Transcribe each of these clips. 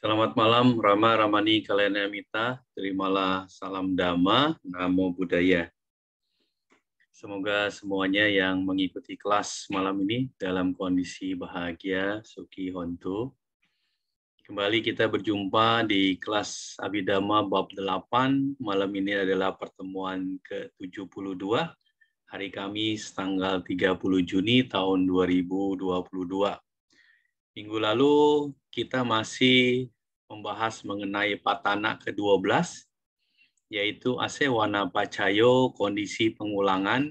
Selamat malam, Rama, Ramani, Kalyanamita. Terimalah salam Dhamma, Namo Buddhaya. Semoga semuanya yang mengikuti kelas malam ini dalam kondisi bahagia, Suki Hontu. Kembali kita berjumpa di kelas Abhidhamma Bab 8. Malam ini adalah pertemuan ke-72. Hari Kamis tanggal 30 Juni tahun 2022. Minggu lalu kita masih membahas mengenai patana ke-12, yaitu Asewana Pacayo, kondisi pengulangan,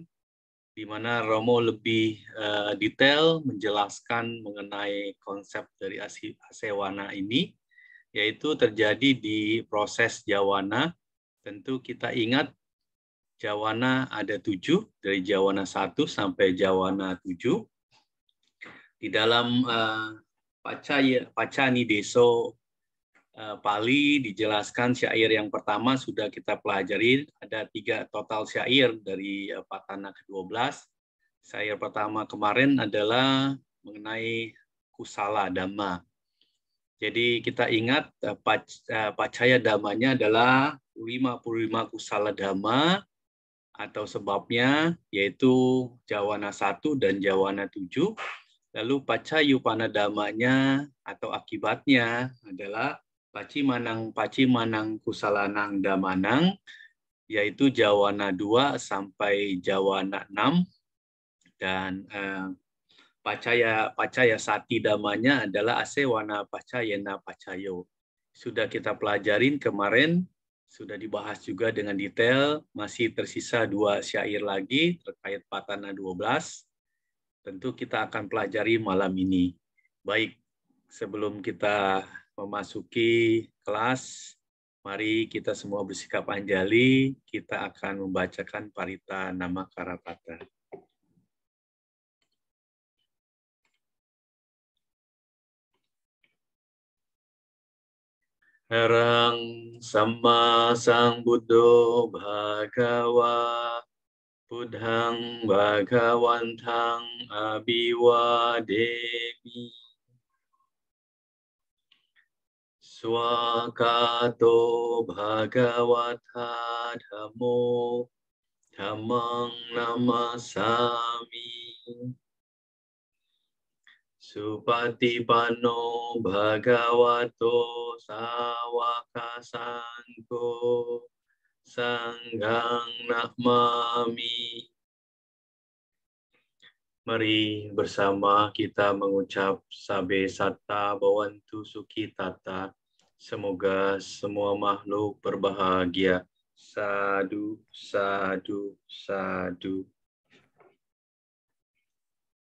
di mana Romo lebih detail menjelaskan mengenai konsep dari Asewana ini, yaitu terjadi di proses Jawana. Tentu kita ingat Jawana ada 7, dari Jawana 1 sampai Jawana 7. Di dalam Pacani Deso Pali dijelaskan syair yang pertama sudah kita pelajari, ada 3 total syair dari patana ke-12. Syair pertama kemarin adalah mengenai kusala dhamma. Jadi kita ingat pacaya dhammanya adalah 55 kusala dhamma atau sebabnya, yaitu Jawana 1 dan Jawana 7. Lalu pacayupana dhammanya atau akibatnya adalah pacimanang kusalanang damanang, yaitu Jawana 2 sampai Jawana 6. Dan pacaya sati dhammanya adalah asewana pacayena pacayo. Sudah kita pelajarin kemarin, sudah dibahas juga dengan detail, masih tersisa 2 syair lagi terkait patana 12. Tentu kita akan pelajari malam ini. Baik, sebelum kita memasuki kelas, mari kita semua bersikap anjali, kita akan membacakan Parita Nama Karapata. Harang Sama Sang Buddho Bhagawa Buddhang Bhagawantang Abhiwademi Swakato Bhagawata Dhammo Dhammang Namasami Supatipanno Bhagavato Sawaka Sangho Sanggang Namami. Mari bersama kita mengucap Sabe Satta Bhavantu Sukhi Tata. Semoga semua makhluk berbahagia. Sadu, sadu, sadu.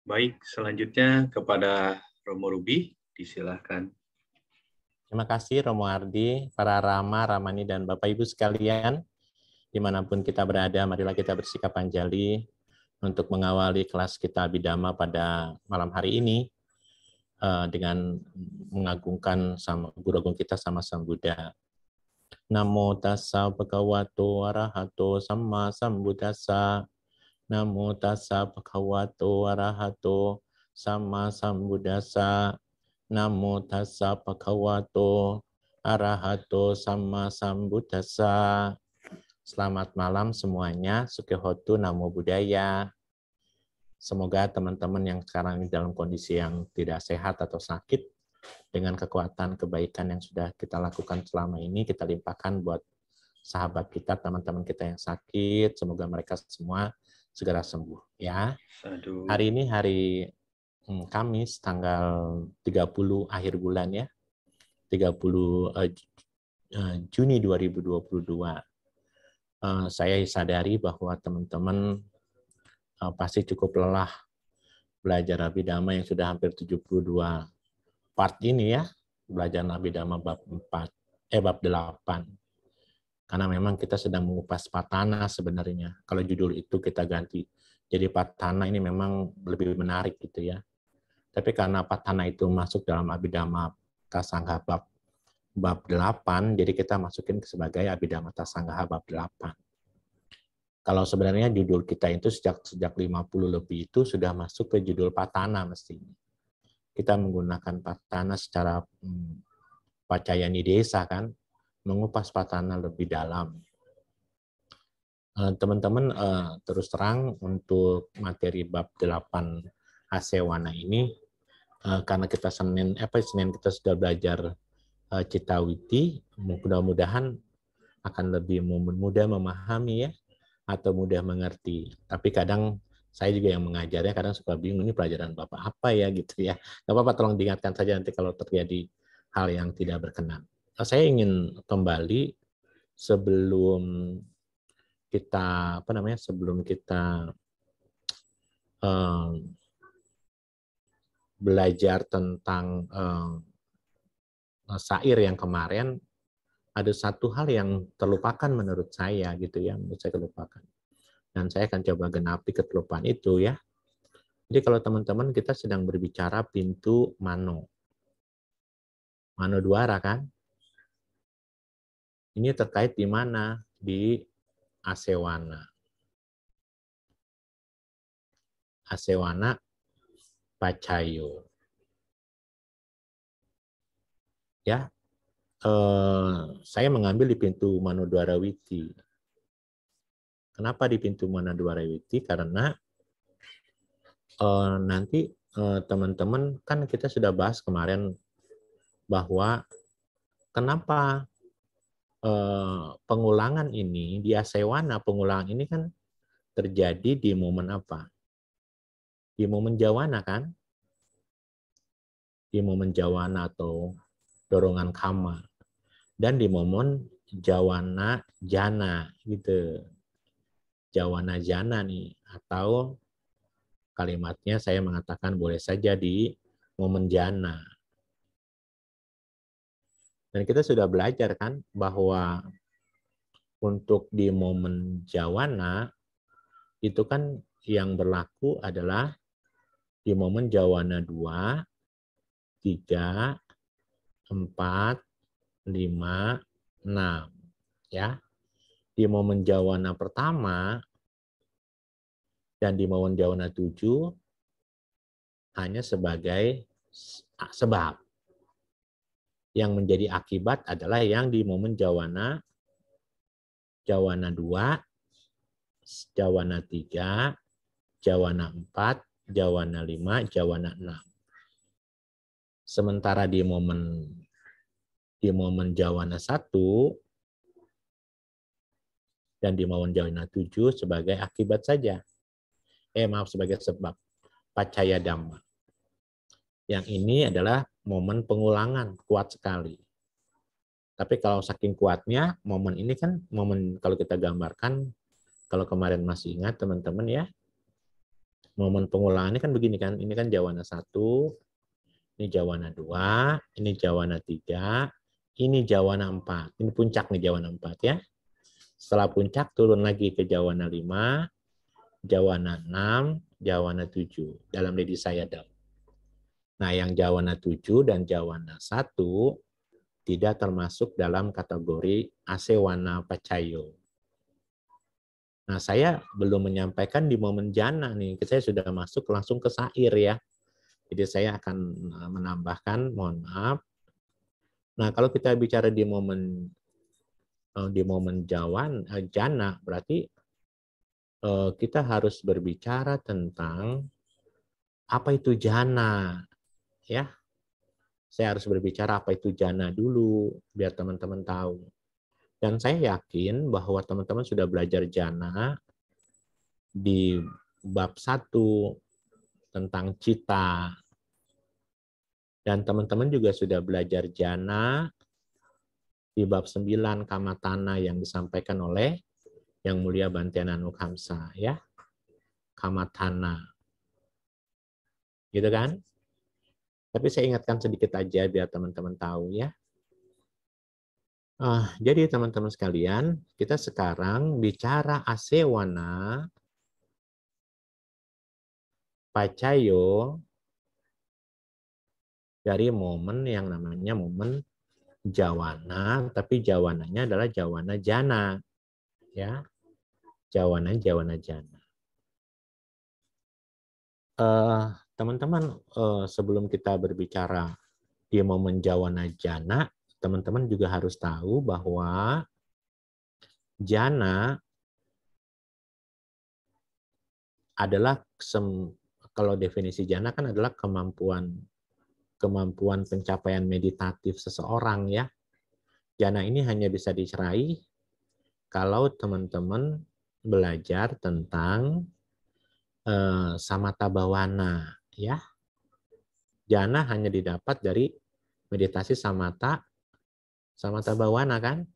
Baik, selanjutnya kepada Romo Ruby, disilahkan. Terima kasih Romo Ardi, para Rama, Ramani, dan Bapak Ibu sekalian. Dimanapun kita berada, marilah kita bersikap anjali untuk mengawali kelas kita Abhidhamma pada malam hari ini dengan mengagungkan sama Guru Agung kita sama Sang Buddha. Namo tassa bhagavato arahato samma sambuddhassa. Namo tassa bhagavato arahato samma sambuddhassa. Namo tassa bhagavato arahato samma sambuddhassa. Selamat malam semuanya, Sukihotu, Namo Buddhaya. Semoga teman-teman yang sekarang dalam kondisi yang tidak sehat atau sakit, dengan kekuatan kebaikan yang sudah kita lakukan selama ini, kita limpahkan buat sahabat kita, teman-teman kita yang sakit, semoga mereka semua segera sembuh. Ya. Aduh. Hari ini hari Kamis, tanggal 30 akhir bulan ya, 30 Juni 2022. Saya sadari bahwa teman-teman pasti cukup lelah belajar Abhidhamma yang sudah hampir 72 part ini ya, belajar Abhidhamma bab 8. Karena memang kita sedang mengupas patana sebenarnya. Kalau judul itu kita ganti jadi patana, ini memang lebih menarik gitu ya. Tapi karena patana itu masuk dalam Abhidhamma Tasanggaha bab 8, jadi kita masukin sebagai Abhidhamma Tasanggaha bab 8. Kalau sebenarnya judul kita itu sejak 50 lebih itu sudah masuk ke judul patana mestinya. Kita menggunakan patana secara Pacayani Desa kan, mengupas patana lebih dalam. Teman-teman terus terang untuk materi bab 8 Asewana ini, karena kita Senin kita sudah belajar Citawiti, mudah-mudahan akan lebih mudah memahami ya, atau mudah mengerti. Tapi kadang saya juga yang mengajarnya kadang suka bingung, ini pelajaran Bapak apa ya gitu ya. Nggak apa-apa, tolong diingatkan saja nanti kalau terjadi hal yang tidak berkenan. Saya ingin kembali sebelum kita belajar tentang syair yang kemarin, ada satu hal yang terlupakan menurut saya gitu ya, menurut saya terlupakan. Dan saya akan coba genapi keterlupaan itu ya. Jadi kalau teman-teman kita sedang berbicara pintu Mano Dwara kan? Ini terkait di mana? Di Asewana. Asewana Pacayo. Ya, saya mengambil di pintu Manodwarawiti. Kenapa di pintu Manodwarawiti? Karena nanti teman-teman kan kita sudah bahas kemarin bahwa kenapa pengulangan ini di Asewana, pengulangan ini kan terjadi di momen apa? Di momen Jawana kan? Di momen Jawana atau dorongan kama. Dan di momen Jawana Jana gitu. Jawana Jana nih, atau kalimatnya saya mengatakan boleh saja di momen Jana. Dan kita sudah belajar kan bahwa untuk di momen Jawana itu kan yang berlaku adalah di momen Jawana 2, 3, 4, 5, 6. Ya. Di momen Jawana pertama dan di momen Jawana 7 hanya sebagai sebab. Yang menjadi akibat adalah yang di momen Jawana 2, Jawana 3, Jawana 4, Jawana 5, Jawana 6. Sementara di momen Jawana 1 dan di momen Jawana 7 sebagai akibat saja. Sebagai sebab. Pacaya Dhamma. Yang ini adalah momen pengulangan, kuat sekali. Tapi kalau saking kuatnya, momen ini kan, momen kalau kita gambarkan, kalau kemarin masih ingat teman-teman ya, momen pengulangan ini kan begini kan, ini kan Jawana 1, ini Jawana 2, ini Jawana 3, ini Jawana 4. Ini puncak nih Jawana 4 ya. Setelah puncak turun lagi ke Jawana 5, Jawana 6, Jawana 7 dalam Ledi Sayadaw. Nah, yang Jawana 7 dan Jawana 1 tidak termasuk dalam kategori Asewana Pacayo. Nah, saya belum menyampaikan di momen Jana nih. Saya sudah masuk langsung ke syair ya. Jadi saya akan menambahkan, mohon maaf. Nah, kalau kita bicara di momen Jana, berarti kita harus berbicara tentang apa itu Jana, ya. Saya harus berbicara apa itu Jana dulu, biar teman-teman tahu. Dan saya yakin bahwa teman-teman sudah belajar Jana di bab 1 tentang cita. Dan teman-teman juga sudah belajar Jana di bab 9 Kamatana yang disampaikan oleh Yang Mulia Bhante Nanukhamsa, ya. Kamatana. Gitu kan? Tapi saya ingatkan sedikit aja biar teman-teman tahu ya. Jadi teman-teman sekalian, kita sekarang bicara Asewana Pacayo dari momen yang namanya momen Jawana, tapi Jawananya adalah Jawana Jana. Ya. Jawana Jana. Teman-teman, sebelum kita berbicara di momen Jawana Jana, teman-teman juga harus tahu bahwa jana adalah kalau definisi jana kan adalah kemampuan pencapaian meditatif seseorang ya. Jana ini hanya bisa diraih kalau teman-teman belajar tentang samatha bhawana ya. Jana hanya didapat dari meditasi samatha bhawana kan.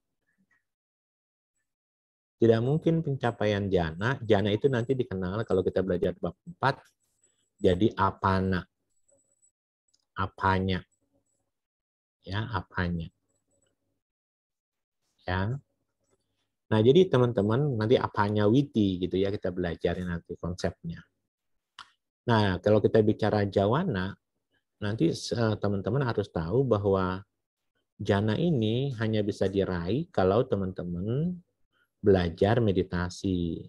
Tidak mungkin pencapaian jana. Jana itu nanti dikenal kalau kita belajar bab 4 jadi apana. Apanya. Ya, apanya. Ya. Nah, jadi teman-teman nanti apanya witi gitu ya kita belajarin nanti konsepnya. Nah, kalau kita bicara jawana, nanti teman-teman harus tahu bahwa jana ini hanya bisa diraih kalau teman-teman belajar meditasi.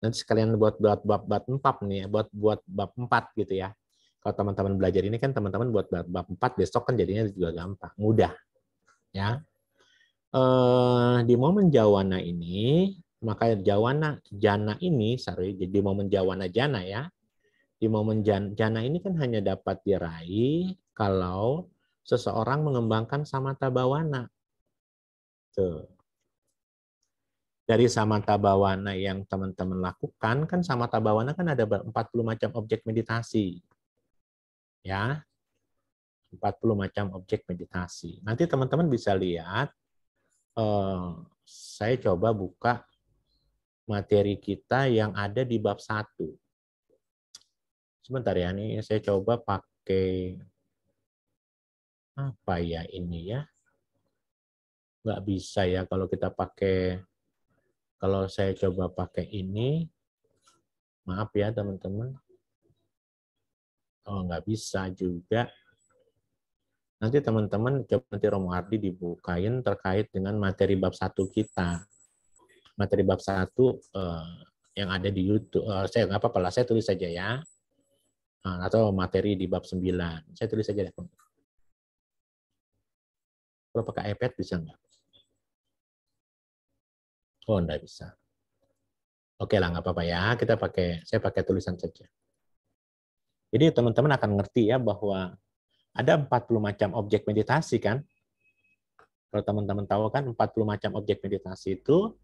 Nanti sekalian buat bab 4 nih, buat bab 4 gitu ya. Kalau teman-teman belajar ini kan teman-teman buat bab 4 besok kan jadinya juga gampang, mudah. Ya. Di momen jawana ini, maka jana ini, di momen jawana jana ya. Di momen jana ini kan hanya dapat diraih kalau seseorang mengembangkan samatha bhawana. Tuh. Dari samatha bhawana yang teman-teman lakukan, kan samatha bhawana kan ada 40 macam objek meditasi. Ya, 40 macam objek meditasi. Nanti teman-teman bisa lihat, saya coba buka materi kita yang ada di bab 1. Sebentar ya, nih saya coba pakai, apa ya ini ya? Nggak bisa ya kalau kita pakai, kalau saya coba pakai ini, maaf ya teman-teman. Oh, nggak bisa juga. Nanti teman-teman coba nanti Romo Ardi dibukain terkait dengan materi bab 1 kita. Materi bab 1 yang ada di YouTube. Saya nggak apa-apa lah, saya tulis saja ya. Atau materi di bab 9. Saya tulis saja deh. Kalau pakai iPad bisa nggak? Oh, nggak bisa. Oke lah, nggak apa-apa ya. Saya pakai tulisan saja. Jadi teman-teman akan ngerti ya bahwa ada 40 macam objek meditasi kan. Kalau teman-teman tahu kan 40 macam objek meditasi itu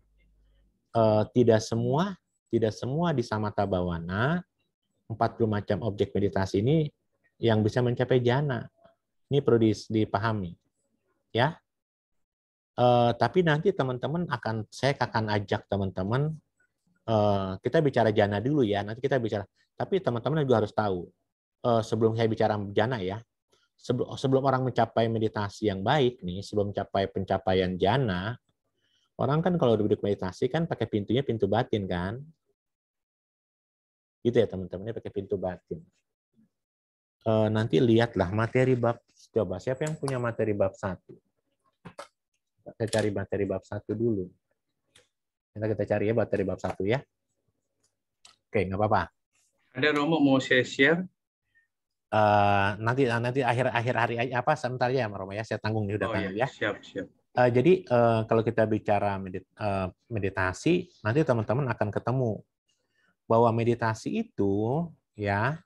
tidak semua di samatha bhawana 40 macam objek meditasi ini yang bisa mencapai jana. Ini perlu dipahami. Ya. Tapi nanti teman-teman saya akan ajak teman-teman kita bicara jana dulu ya. Nanti kita bicara. Tapi teman-teman juga harus tahu sebelum saya bicara jana ya. Sebelum orang mencapai meditasi yang baik nih, sebelum mencapai pencapaian jana, orang kan kalau duduk meditasi kan pakai pintunya pintu batin kan. Gitu ya teman-temannya pakai pintu batin. Nanti lihatlah materi bab, coba siapa yang punya materi bab 1? Kita cari materi bab 1 dulu. Kita cari ya materi bab 1 ya. Oke, nggak apa-apa. Ada Romo mau saya share? Nanti akhir hari apa sebentar ya Romo ya, saya tanggung nih udah tanggung ya. Siap. Jadi kalau kita bicara meditasi, nanti teman-teman akan ketemu bahwa meditasi itu ya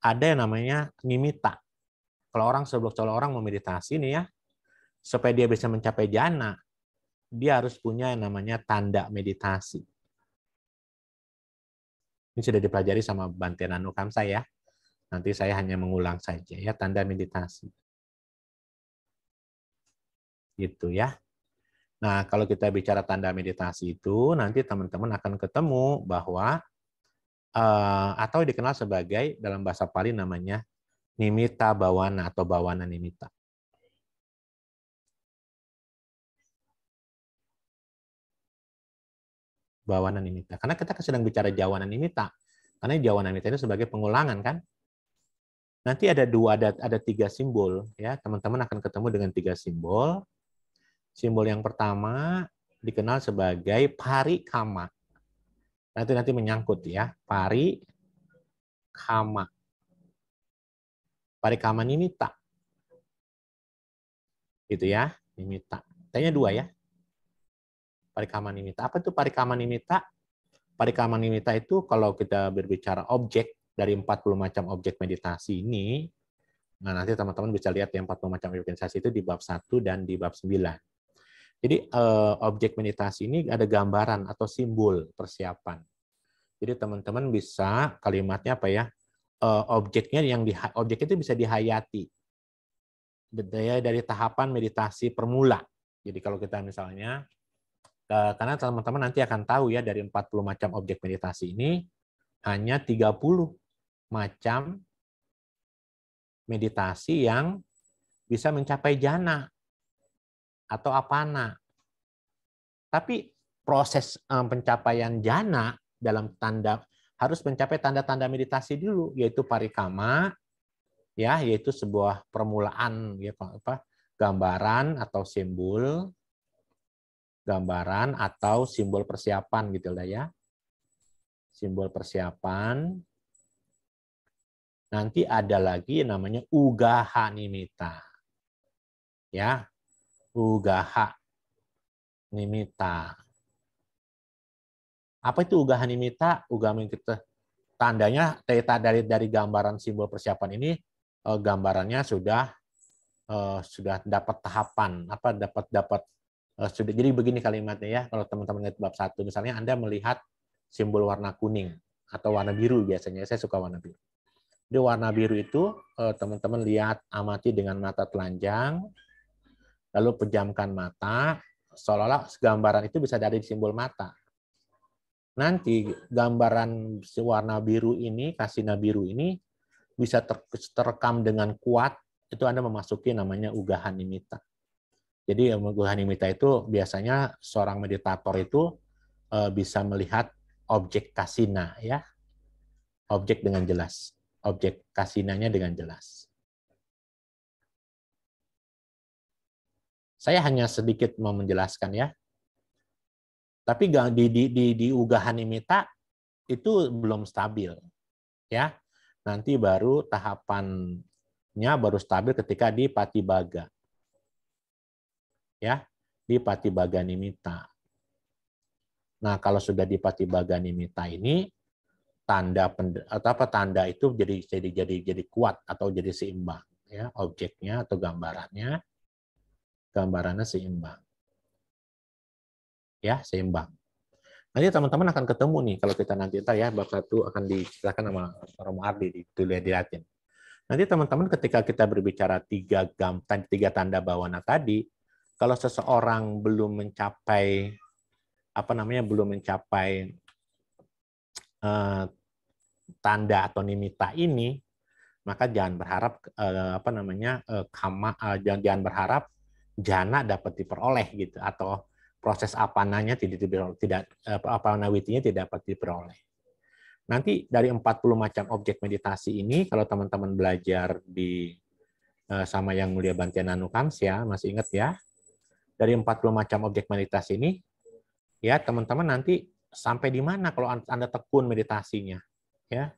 ada yang namanya nimitta. Kalau orang mau meditasi nih ya, supaya dia bisa mencapai jana, dia harus punya yang namanya tanda meditasi. Ini sudah dipelajari sama Bante Nano Kamsa ya. Nanti saya hanya mengulang saja ya, tanda meditasi. Gitu ya. Nah, kalau kita bicara tanda meditasi itu, nanti teman-teman akan ketemu bahwa atau dikenal sebagai dalam bahasa Pali namanya nimitta bhawana atau bhawana nimitta. Bhawana nimitta. Karena kita sedang bicara jawana nimitta. Karena jawana nimitta itu sebagai pengulangan kan. Nanti ada 3 simbol ya. Teman-teman akan ketemu dengan 3 simbol. Simbol yang pertama dikenal sebagai parikama. Nanti menyangkut ya, parikama. Parikama nimitta. Gitu ya, nimitta. T-nya 2 ya. Parikama nimitta. Apa itu parikama nimitta? Parikama nimitta itu kalau kita berbicara objek dari 40 macam objek meditasi ini, nah nanti teman-teman bisa lihat yang 40 macam objek meditasi itu di bab 1 dan di bab 9. Jadi objek meditasi ini ada gambaran atau simbol persiapan. Jadi teman-teman bisa kalimatnya apa ya? Objeknya objek itu bisa dihayati dari tahapan meditasi permula. Jadi kalau kita misalnya karena teman-teman nanti akan tahu ya dari 40 macam objek meditasi ini hanya 30 macam meditasi yang bisa mencapai jhana atau apana. Tapi proses pencapaian jhana dalam tanda harus mencapai tanda-tanda meditasi dulu, yaitu parikama, ya, yaitu sebuah permulaan, ya, gambaran atau simbol, gambaran atau simbol persiapan gitu lah ya, simbol persiapan. Nanti ada lagi namanya ugaha nimitta, ya, ugaha nimitta. Apa itu ugaha nimitta? Ugaha nimitta tandanya dari gambaran simbol persiapan ini, gambarannya sudah dapat tahapan sudah. Jadi begini kalimatnya ya, kalau teman-teman lihat bab 1 misalnya Anda melihat simbol warna kuning atau warna biru, biasanya saya suka warna biru. Jadi warna biru itu teman-teman lihat, amati dengan mata telanjang, lalu pejamkan mata, seolah-olah gambaran itu bisa dari simbol mata. Nanti gambaran warna biru ini, kasina biru ini bisa terekam dengan kuat, itu Anda memasuki namanya ugaha nimitta. Jadi ugaha nimitta itu biasanya seorang meditator itu bisa melihat objek kasina, ya, objek dengan jelas, objek kasinanya dengan jelas. Saya hanya sedikit mau menjelaskan ya. Tapi di ugaha nimitta itu belum stabil, ya. Nanti baru tahapannya baru stabil ketika di patibaga, ya, di patibaga nimitta. Nah, kalau sudah di patibaga nimitta ini tanda itu jadi kuat atau jadi seimbang, ya, objeknya atau gambarannya seimbang, ya, seimbang. Nanti teman-teman akan ketemu nih kalau kita nanti ya bab 1 akan diceritakan sama Romo Ardi dilihatin. Nanti teman-teman ketika kita berbicara tiga tanda bawana tadi, kalau seseorang belum mencapai tanda atau nimitta ini, maka jangan berharap jangan berharap jhana dapat diperoleh gitu, atau proses apananya apanawitinya tidak dapat diperoleh. Nanti dari 40 macam objek meditasi ini, kalau teman-teman belajar sama Yang Mulia Bhante Nanukamsya, masih ingat ya, dari 40 macam objek meditasi ini, ya teman-teman nanti sampai di mana kalau Anda tekun meditasinya, ya.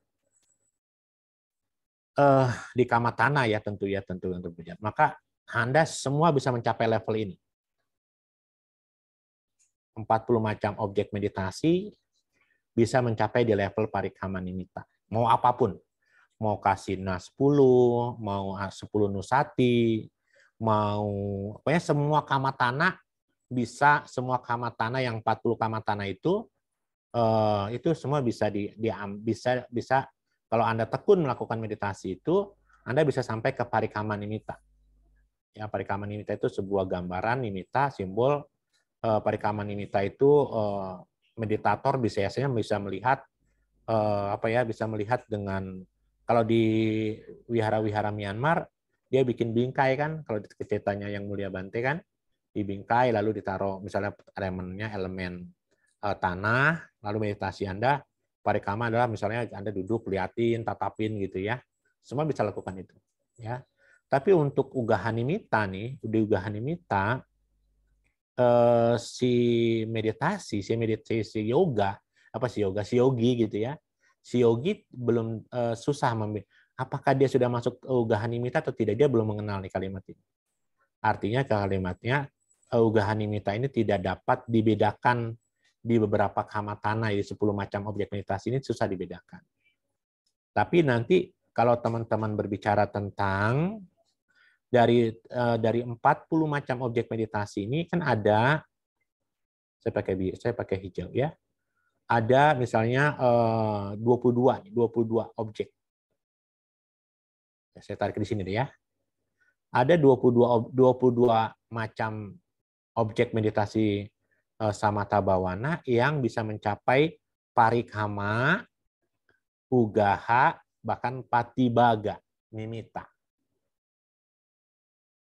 Di kamatana ya tentu untuk berjalan. Maka Anda semua bisa mencapai level ini. 40 macam objek meditasi bisa mencapai di level parikama nimitta. Mau apapun. Mau kasina 10, mau 10 nusati, mau pokoknya semua kamatana bisa, semua kamatana yang 40 kamatana itu semua bisa bisa kalau Anda tekun melakukan meditasi itu, Anda bisa sampai ke parikama nimitta. Ya, parikama nimitta itu sebuah gambaran nimitta, simbol. Parikama nimitta itu meditator biasanya bisa melihat bisa melihat dengan, kalau di wihara-wihara Myanmar dia bikin bingkai kan, kalau ceritanya Yang Mulia Bhante kan, dibingkai lalu ditaruh misalnya elemen tanah, lalu meditasi Anda, parikama adalah misalnya Anda duduk, liatin, tatapin gitu ya. Semua bisa lakukan itu, ya. Tapi untuk ugaha nimitta nih, di ugaha nimitta si yoga, si yogi gitu ya. Si yogi belum susah apakah dia sudah masuk ugaha nimitta atau tidak, dia belum mengenal nih kalimat ini. Artinya kalimatnya unggahan nimita ini tidak dapat dibedakan di beberapa kama tanah, di 10 macam objek meditasi ini susah dibedakan. Tapi nanti kalau teman-teman berbicara tentang dari 40 macam objek meditasi ini kan ada, saya pakai hijau ya. Ada misalnya 22 objek. Saya tarik di sini deh ya. Ada 22 macam objek meditasi samatha bawana yang bisa mencapai parikama, ugaha, bahkan patibaga, nimitta.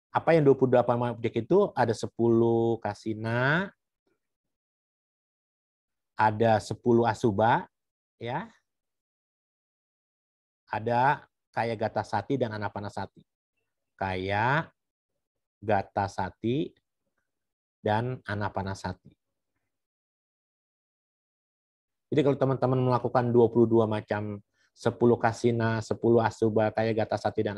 Apa yang 28 objek itu? Ada 10 kasina, ada 10 asuba, ya. Ada kaya gatasati dan anapanasati. Kaya, gatasati, dan anapanasati. Jadi kalau teman-teman melakukan 22 macam 10 kasina, 10 asuba, kaya gatasati, dan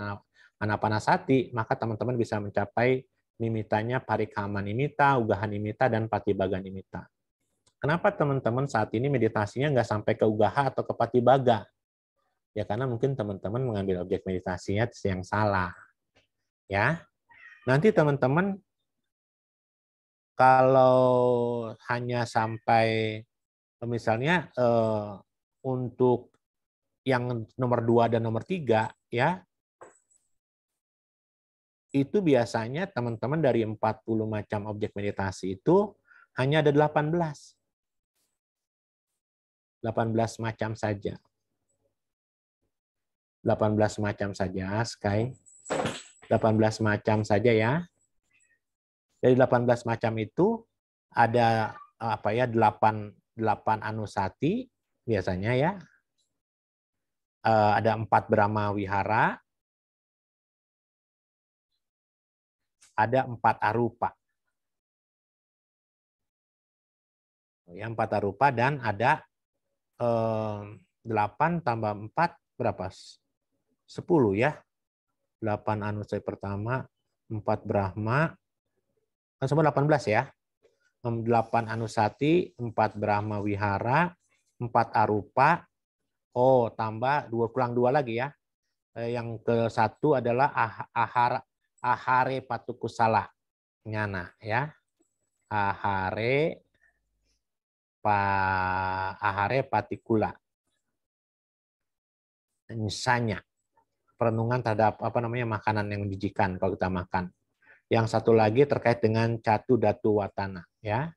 anapanasati, maka teman-teman bisa mencapai nimitanya parikama nimita, ugaha nimita, dan patibaga nimita. Kenapa teman-teman saat ini meditasinya nggak sampai ke ugaha atau ke patibaga? Ya karena mungkin teman-teman mengambil objek meditasinya yang salah. Ya, nanti teman-teman kalau hanya sampai misalnya untuk yang nomor 2 dan nomor 3 ya, itu biasanya teman-teman dari 40 macam objek meditasi itu hanya ada 18 macam saja. 18 macam saja, Sky. 18 macam saja ya. Dari 18 macam itu ada apa ya 8 anusati biasanya ya. Ada 4 Brahma Wihara, ada 4 arupa. Ya, 4 arupa dan ada 8 tambah 4 berapa? 10 ya. 8 anusai pertama, 4 Brahma, kan semua 18 ya. 8 anusati, 4 Brahma Wihara, 4 arupa, tambah 2 kurang 2 lagi ya. Yang ke-1 adalah ahare patukusala nyana ya. Ahare patikula. Misalnya perenungan terhadap makanan yang dijikan kalau kita makan. Yang satu lagi terkait dengan catu datu watana ya.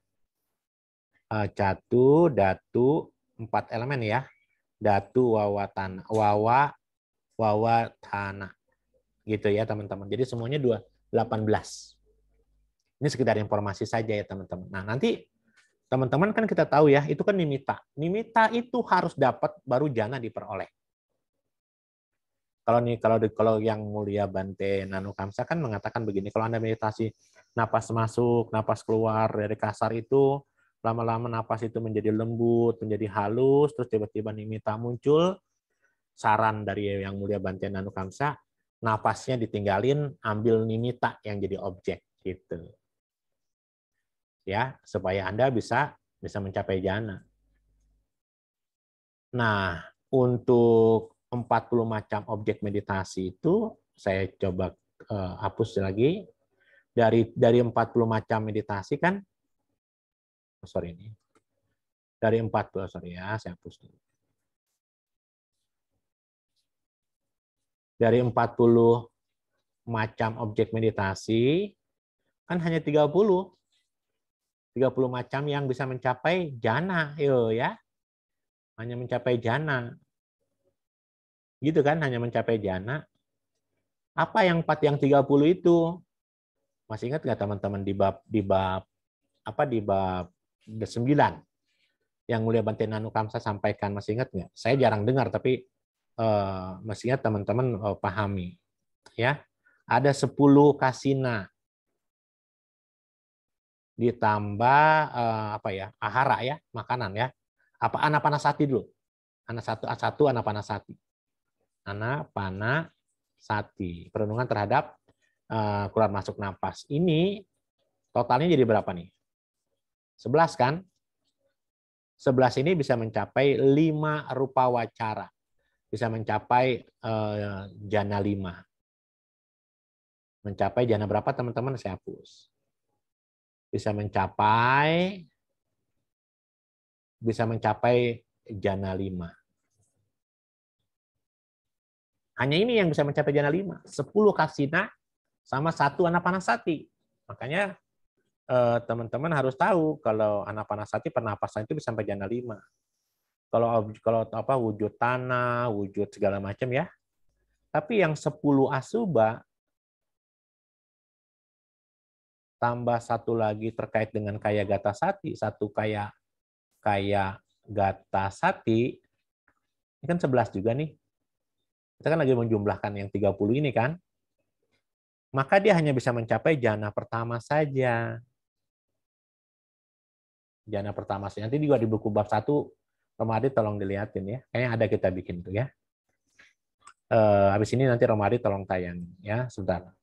Catu datu 4 elemen ya. Datu wawatana, wawatana. Gitu ya teman-teman. Jadi semuanya 18. Ini sekedar informasi saja ya teman-teman. Nah, nanti teman-teman kan kita tahu ya, itu kan nimita. Nimita itu harus dapat baru jana diperoleh. Kalau yang mulia Bante Nanukamsa kan mengatakan begini, kalau Anda meditasi napas masuk, napas keluar dari kasar itu, lama-lama napas itu menjadi lembut, menjadi halus, terus tiba-tiba nimita muncul, saran dari yang mulia Bante Nanukamsa, napasnya ditinggalin, ambil nimita yang jadi objek gitu. Ya, supaya Anda bisa mencapai jana. Nah, untuk 40 macam objek meditasi itu saya coba hapus lagi. Dari 40 macam meditasi kan dari 40 ya, saya hapus dulu. Dari 40 macam objek meditasi kan hanya 30 macam yang bisa mencapai jana, ya. Hanya mencapai jana. Gitu kan, hanya mencapai jana. Apa yang 30 itu? Masih ingat nggak teman-teman di bab 9 yang mulia Bante Nanukamsa sampaikan, masih ingat nggak? Saya jarang dengar tapi masih ingat teman-teman pahami. Ya, ada 10 kasina ditambah ahara ya, makanan ya. Anapanasati dulu. Satu anapanasati. Anapanasati, perenungan terhadap keluar masuk napas. Ini totalnya jadi berapa nih? 11 kan? 11 ini bisa mencapai 5 rupa wacara. Bisa mencapai jana 5. Mencapai jana berapa teman-teman? Saya hapus. Bisa mencapai jana 5. Hanya ini yang bisa mencapai jana 5. 10 kasina sama 1 anapanasati. Makanya teman-teman harus tahu kalau anapanasati pernapasan itu bisa sampai jana 5. Kalau apa wujud tanah, wujud segala macam ya. Tapi yang 10 asuba tambah 1 lagi terkait dengan kaya gata sati, 1 kaya gata sati, ini kan 11 juga nih. Kita kan lagi menjumlahkan yang 30 ini kan. Maka dia hanya bisa mencapai jana pertama saja. Jana pertama saja. Nanti juga di buku bab 1, Romadi tolong dilihatin ya. Kayaknya ada kita bikin tuh ya. Habis ini nanti Romadi tolong tayang ya, sebentar.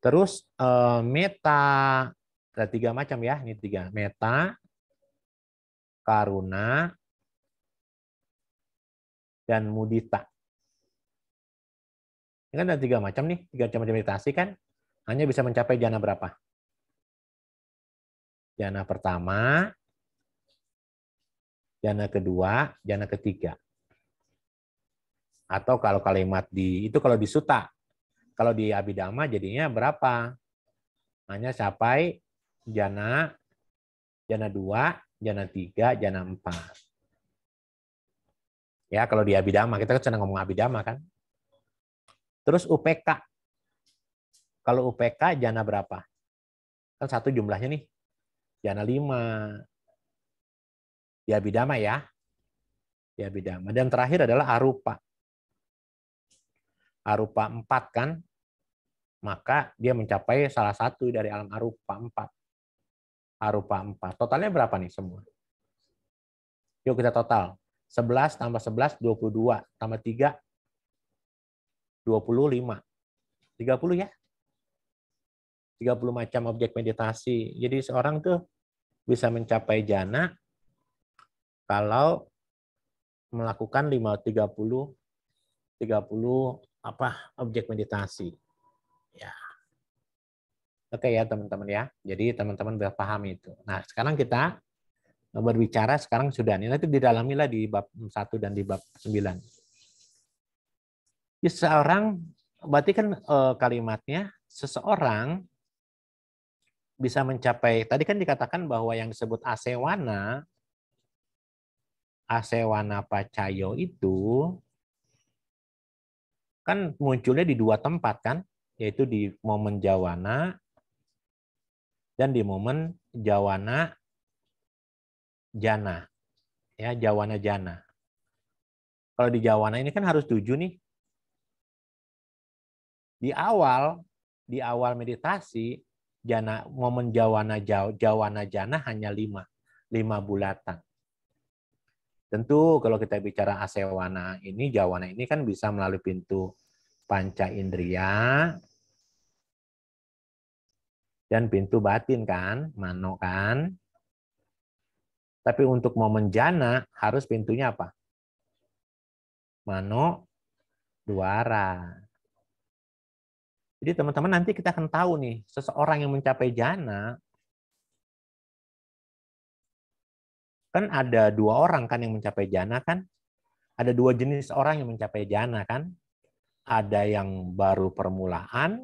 Terus meta, ada 3 macam ya, ini 3. Meta, karuna, dan mudita. Ini kan ada 3 macam nih, 3 macam meditasi kan. Hanya bisa mencapai jana berapa? Jana pertama, jana kedua, jana ketiga. Atau kalau kalimat itu kalau di Sutta. Kalau di Abhidhamma jadinya berapa? Hanya sampai jana 2, jana 3, jana 4. Ya, kalau di Abhidhamma, kita kan sedang ngomong Abhidhamma kan. Terus UPK. Kalau UPK jana berapa? Kan 1 jumlahnya nih. Jana 5. Di Abhidhamma ya. Di Abhidhamma. Dan terakhir adalah arupa. Arupa 4 kan. Maka dia mencapai salah satu dari alam arupa 4. Arupa 4. Totalnya berapa nih semua? Yuk kita total. 11 tambah 11, 22. Tambah 3, 25. 30 ya. 30 macam objek meditasi. Jadi seorang tuh bisa mencapai jana kalau melakukan 30 objek meditasi. Ya. Oke ya teman-teman ya. Jadi teman-teman sudah paham itu. Nah, sekarang kita berbicara sekarang sudah nih. Nanti didalamilah di bab 1 dan di bab 9. Jadi seorang, berarti kan kalimatnya seseorang bisa mencapai, tadi kan dikatakan bahwa yang disebut asewana pacayo itu kan munculnya di 2 tempat kan, yaitu di momen jawana dan di momen jawana jana. Ya, jawana jana. Kalau di jawana ini kan harus 7 nih. Di awal meditasi, momen jawana jana hanya 5 bulatan. Tentu kalau kita bicara asewana ini, jawana ini kan bisa melalui pintu panca indria dan pintu batin kan, mano kan. Tapi untuk momen jana harus pintunya apa? Mano, dwara. Jadi teman-teman nanti kita akan tahu nih, seseorang yang mencapai jana, kan ada 2 orang kan yang mencapai jana kan? Ada 2 jenis orang yang mencapai jana kan? Ada yang baru permulaan,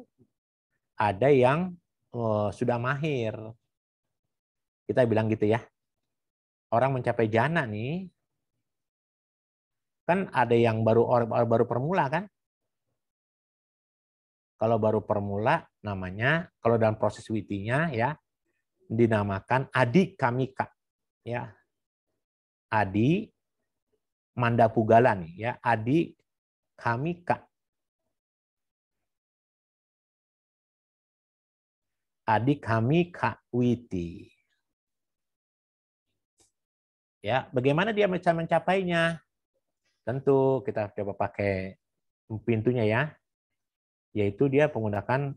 ada yang sudah mahir. Kita bilang gitu ya. Orang mencapai jana nih, kan ada yang baru permula kan? Kalau baru permula namanya, kalau dalam proses witinya ya, dinamakan adi kamika. Ya. Adi mandapugala nih ya, adi kamika. Adi kamika witi. Ya, bagaimana dia bisa mencapainya? Tentu kita coba pakai pintunya ya, yaitu dia menggunakan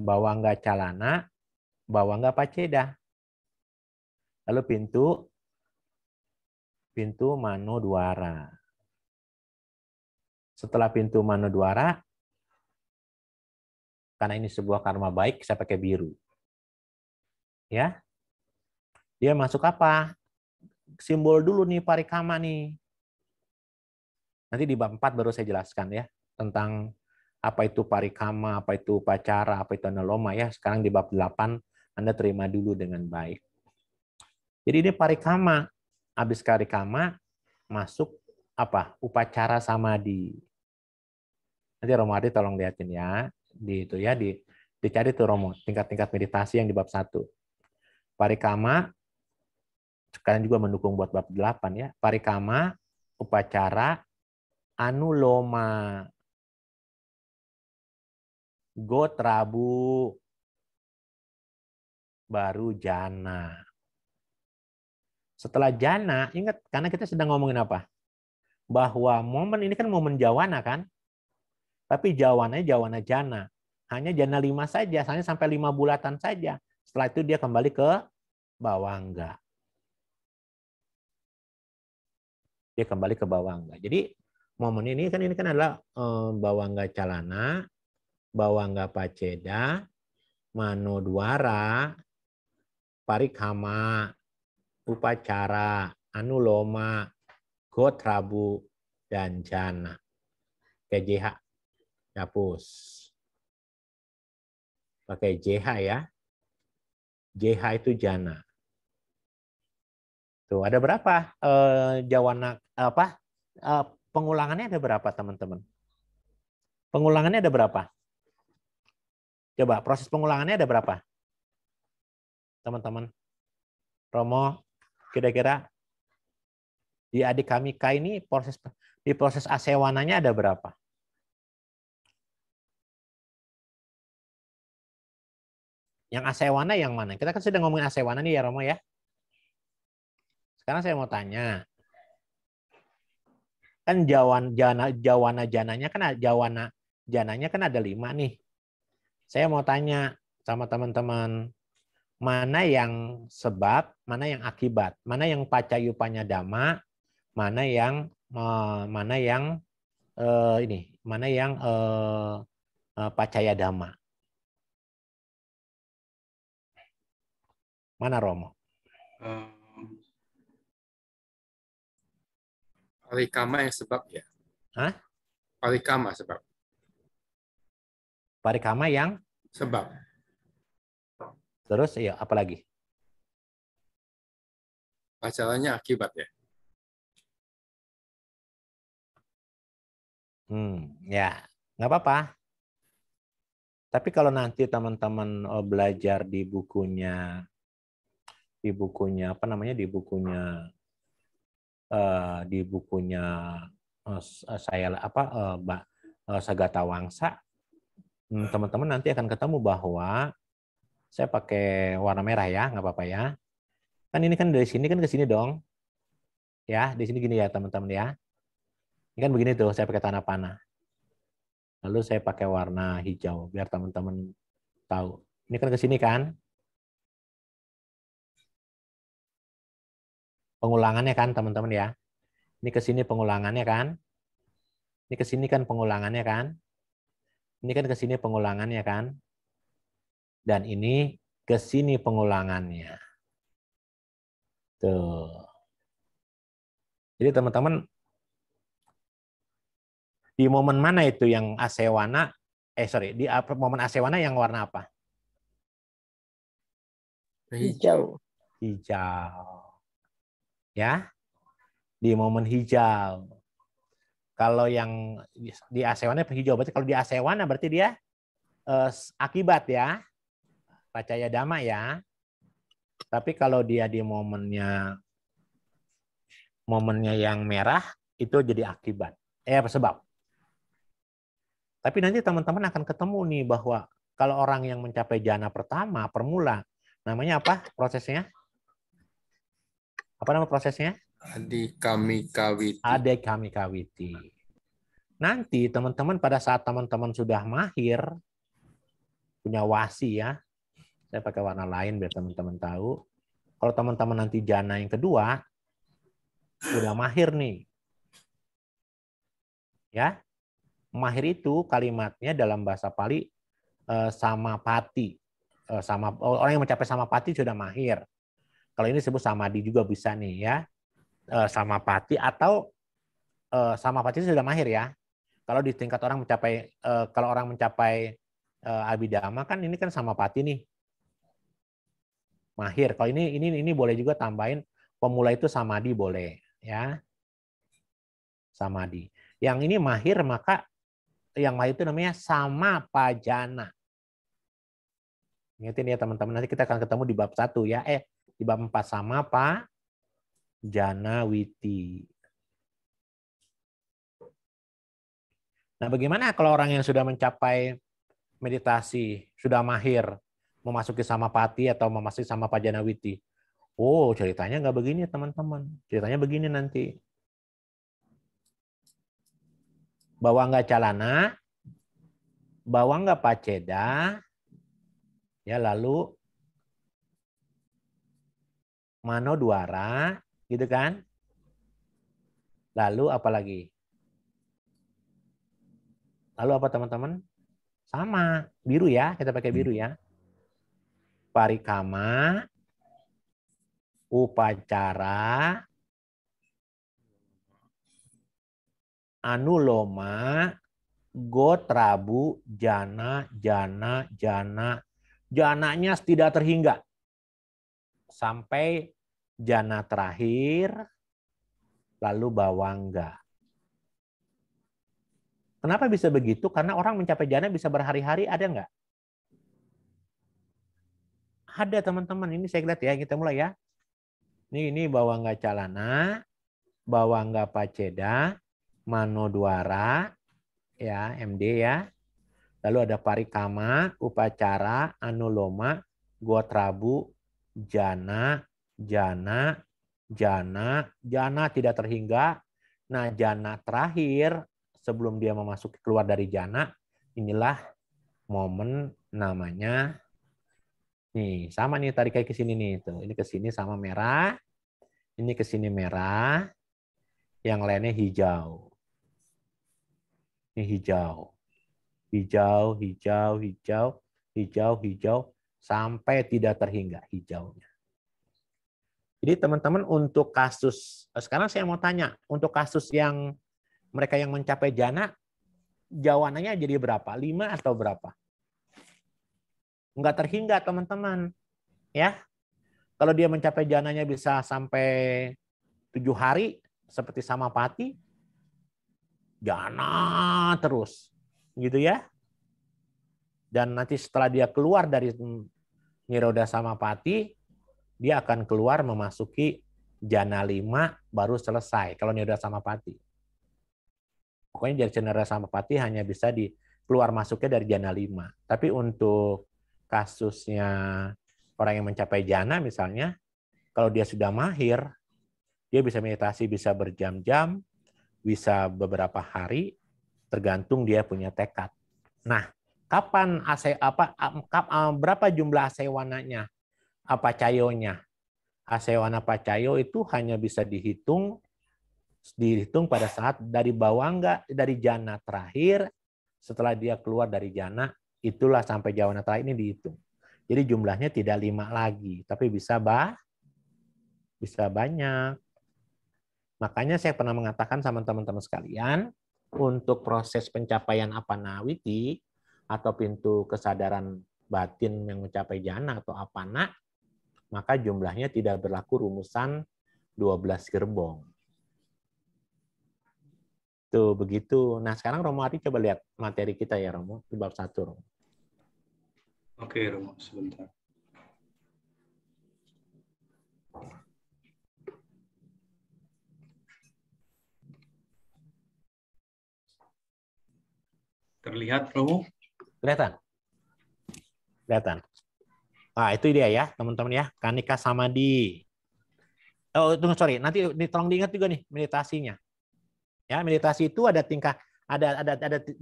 bawangga calana, bawangga paceda. Lalu pintu manodwara. Setelah pintu manodwara, karena ini sebuah karma baik, saya pakai biru. Ya, dia masuk apa? Simbol dulu nih parikama nih. Nanti di bab 4 baru saya jelaskan ya tentang apa itu parikama, apa itu upacara, apa itu analoma ya. Sekarang di bab 8 Anda terima dulu dengan baik. Jadi ini parikama. Habis parikama masuk apa? Upacara samadhi. Nanti Romo Adi tolong lihatin ya. Di itu ya dicari tuh Romo tingkat-tingkat meditasi yang di bab 1. Parikama sekarang juga mendukung buat bab 8 ya. Parikama, upacara, anuloma, gotrabu, baru jana. Setelah jana, ingat karena kita sedang ngomongin apa? Bahwa momen ini kan momen jawana kan? Tapi jawananya jawana jana. Hanya jana 5 saja, hanya sampai 5 bulatan saja. Setelah itu dia kembali ke bawangga. Dia kembali ke bawangga. Jadi momen ini kan adalah bawangga calana, bawangga paceda, manodwara, parikama, upacara, anuloma, gotrabu, dan jana. Pakai JH. Hapus. Pakai JH ya. JH itu jana. Tuh, ada berapa jawana apa? Pengulangannya ada berapa, teman-teman? Pengulangannya ada berapa? Coba proses pengulangannya ada berapa? Teman-teman. Romo, kira-kira di adik kami K ini di proses asewananya ada berapa? Yang asewana yang mana? Kita kan sedang ngomongin asewana nih ya Romo ya. Sekarang saya mau tanya. Kan jawana jananya kan jananya kan ada 5 nih. Saya mau tanya sama teman-teman, mana yang sebab, mana yang akibat, mana yang pacayupanya dhamma, mana yang pacaya dhamma. Mana Romo? Parikama yang sebab ya. Hah? Parikama sebab. Parikama yang Sebab. terus ya apa lagi? Pacaranya akibat ya. Ya, nggak apa-apa. Tapi kalau nanti teman-teman belajar di bukunya apa namanya di bukunya saya Sagata Wangsa, teman-teman nanti akan ketemu bahwa saya pakai warna merah ya, nggak apa-apa ya. Kan ini kan dari sini kan ke sini dong, ya di sini gini ya teman-teman ya. Ini kan begini tuh, saya pakai tanah panah. Lalu saya pakai warna hijau biar teman-teman tahu. Ini kan ke sini kan? Pengulangannya kan teman-teman ya. Ini ke sini pengulangannya kan? Ini ke sini kan pengulangannya kan? Ini kan ke sini pengulangannya kan? Dan ini ke sini pengulangannya. Tuh. Jadi teman-teman di momen mana itu yang asewana di momen asewana yang warna apa? Hijau. Hijau. Ya. Di momen hijau. Kalau yang di asewana hijau, berarti kalau di asewana berarti dia akibat ya. Pacaya dhamma ya. Tapi kalau dia di momennya yang merah itu jadi akibat. Sebab. Tapi nanti teman-teman akan ketemu nih bahwa kalau orang yang mencapai jana pertama, permula, namanya apa prosesnya? Apa nama prosesnya? Adhikamikawiti. Nanti teman-teman pada saat teman-teman sudah mahir, punya wasi ya. Saya pakai warna lain biar teman-teman tahu. Kalau teman-teman nanti jana yang kedua, udah mahir nih. Ya, mahir itu kalimatnya dalam bahasa Pali samapati. Orang yang mencapai samapati sudah mahir. Kalau ini disebut samadhi juga bisa nih ya. Samapati atau samapati itu sudah mahir ya. Kalau di tingkat orang mencapai kalau orang mencapai abhidhamma kan ini kan samapati nih. Mahir. Kalau ini boleh juga tambahin pemula itu samadhi boleh ya. Samadhi. Yang ini mahir maka yang mahir itu namanya samapajana. Ingatin ya teman-teman, nanti kita akan ketemu di bab 1 ya. Di bab 4 samapajana witi. Nah, bagaimana kalau orang yang sudah mencapai meditasi, sudah mahir, memasuki samapati atau memasuki samapajana witi? Oh, ceritanya nggak begini teman-teman. Ceritanya begini nanti. Bawangga calana, bawangga paceda, ya lalu manodwara, gitu kan? Lalu apa lagi? Lalu apa teman-teman? Sama, biru ya, kita pakai biru ya. Parikama, upacara, anuloma, gotrabu, jana, jana, jana. Jananya tidak terhingga. Sampai jana terakhir, lalu bawangga. Kenapa bisa begitu? Karena orang mencapai jana bisa berhari-hari, ada nggak? Ada teman-teman, ini saya lihat ya, kita mulai ya. Ini bawangga calana, bawangga paceda, manodwara, ya MD ya. Lalu ada parikama, upacara, anuloma, gotrabu, jana, jana, jana, jana tidak terhingga. Nah, jana terakhir sebelum dia memasuki keluar dari jana, inilah momen namanya. Nih, sama nih tarik ke sini nih, tuh. Ini ke sini sama merah. Ini ke sini merah. Yang lainnya hijau. Ini hijau. Hijau, hijau, hijau, hijau, hijau, sampai tidak terhingga hijaunya. Jadi teman-teman untuk kasus, sekarang saya mau tanya, untuk kasus yang mereka yang mencapai jana, jawanannya jadi berapa? 5 atau berapa? Enggak terhingga teman-teman. Ya, kalau dia mencapai jananya bisa sampai 7 hari, seperti samapati, jana terus. Gitu ya. Dan nanti setelah dia keluar dari Nirodha Samapati, dia akan keluar memasuki jana 5 baru selesai kalau Nirodha Samapati. Pokoknya dari Nirodha Samapati hanya bisa keluar masuknya dari jana 5. Tapi untuk kasusnya orang yang mencapai jana misalnya, kalau dia sudah mahir, dia bisa meditasi bisa berjam-jam, bisa beberapa hari, tergantung dia punya tekad. Nah, kapan berapa jumlah asewananya? Apa cayonya? Asewana pacayo itu hanya bisa dihitung pada saat dari bawangga, dari jana terakhir, setelah dia keluar dari jana, itulah sampai jawana terakhir ini dihitung. Jadi jumlahnya tidak 5 lagi, tapi bisa banyak. Makanya saya pernah mengatakan sama teman-teman sekalian, untuk proses pencapaian apanawiti atau pintu kesadaran batin yang mencapai jana atau apana, maka jumlahnya tidak berlaku rumusan 12 gerbong. Tuh begitu. Nah sekarang Romo Adi coba lihat materi kita ya Romo, di bab 1 Romo. Oke Romo, sebentar. Terlihat Romo? Kelihatan? Nah, itu dia ya, teman-teman ya. Kanika Samadhi. Oh, tunggu, sorry. Nanti tolong diingat juga nih meditasinya. Ya, meditasi itu ada tingkah, ada.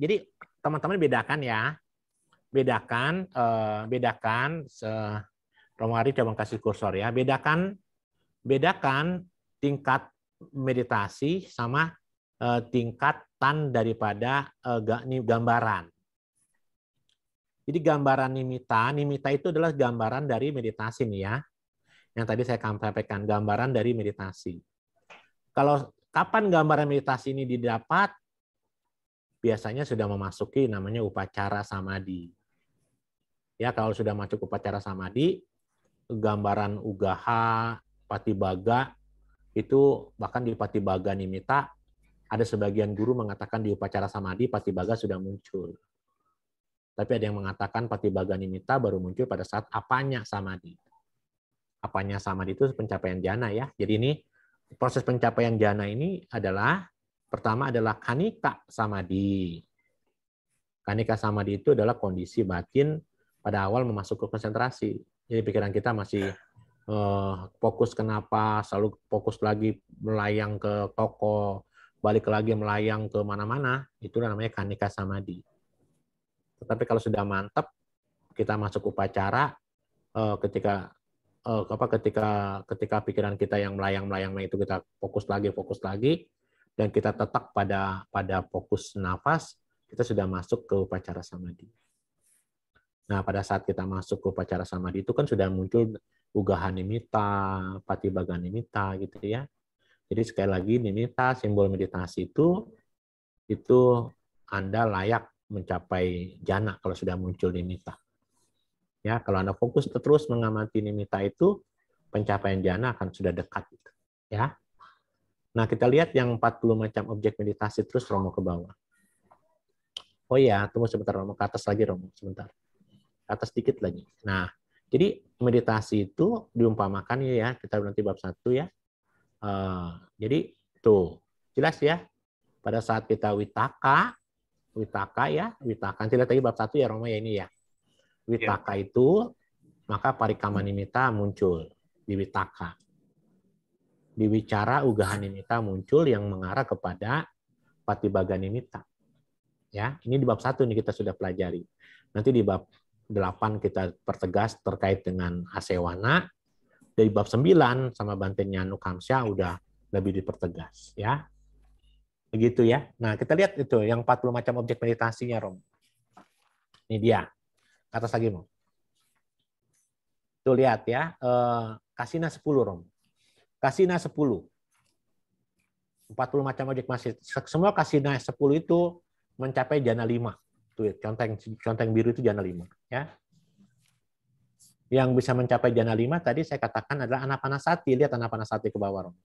Jadi teman-teman bedakan ya. bedakan Romo Ari coba kasih kursor ya. Bedakan tingkat meditasi sama tingkatan daripada gambaran. Jadi gambaran nimita itu adalah gambaran dari meditasi nih ya. Yang tadi saya sampaikan, gambaran dari meditasi. Kalau kapan gambaran meditasi ini didapat? Biasanya sudah memasuki namanya upacara samadhi. Ya, kalau sudah masuk upacara samadhi, gambaran ugaha, patibaga, itu bahkan di patibaga nimita, ada sebagian guru mengatakan di upacara samadhi patibaga sudah muncul. Tapi ada yang mengatakan patibaga nimita baru muncul pada saat apanya samadhi. Apanya samadhi itu pencapaian jhana ya. Jadi ini proses pencapaian jhana ini adalah pertama adalah kanika samadhi. Kanika samadhi itu adalah kondisi batin pada awal memasuk ke konsentrasi. Jadi pikiran kita masih fokus ke napas, selalu fokus lagi melayang ke toko, balik lagi melayang ke mana-mana, itu namanya kanika samadhi. Tetapi kalau sudah mantap, kita masuk upacara, ketika pikiran kita yang melayang-melayang itu kita fokus lagi, dan kita tetap pada fokus nafas, kita sudah masuk ke upacara samadhi. Nah, pada saat kita masuk ke upacara samadhi itu kan sudah muncul ugaha nimita, patibaga nimita gitu ya. Jadi sekali lagi nimita simbol meditasi itu Anda layak mencapai jhana kalau sudah muncul nimita. Ya, kalau Anda fokus terus mengamati nimita itu, pencapaian jhana akan sudah dekat gitu. Ya. Nah, kita lihat yang 40 macam objek meditasi terus Romo ke bawah. Oh iya, tunggu sebentar Romo, ke atas lagi Romo, sebentar. Ke atas dikit lagi. Nah, jadi meditasi itu diumpamakan ya, kita nanti bab 1 ya. Jadi tuh, jelas ya. Pada saat kita witaka ya, nanti lihat lagi bab 1 ya Romo ya ini ya. Witaka itu, maka parikama nimita muncul di witaka. Di wicara ugaha nimita muncul yang mengarah kepada patibaga nimita. Ya, ini di bab 1 nih kita sudah pelajari. Nanti di bab 8 kita pertegas terkait dengan asewana. Dari bab 9 sama Bante Nyanu Kamsya udah lebih dipertegas ya. Begitu ya. Nah, kita lihat itu yang 40 macam objek meditasinya, Rom. Ini dia. Ke atas lagi, Rom. Tuh lihat ya, kasina 10, Rom. Kasina 10. 40 macam objek masih. Semua kasina 10 itu mencapai jhana 5. Tuh, conteng biru itu jhana 5, ya. Yang bisa mencapai jhana 5 tadi saya katakan adalah anapanasati. Lihat anapanasati ke bawah, Rom.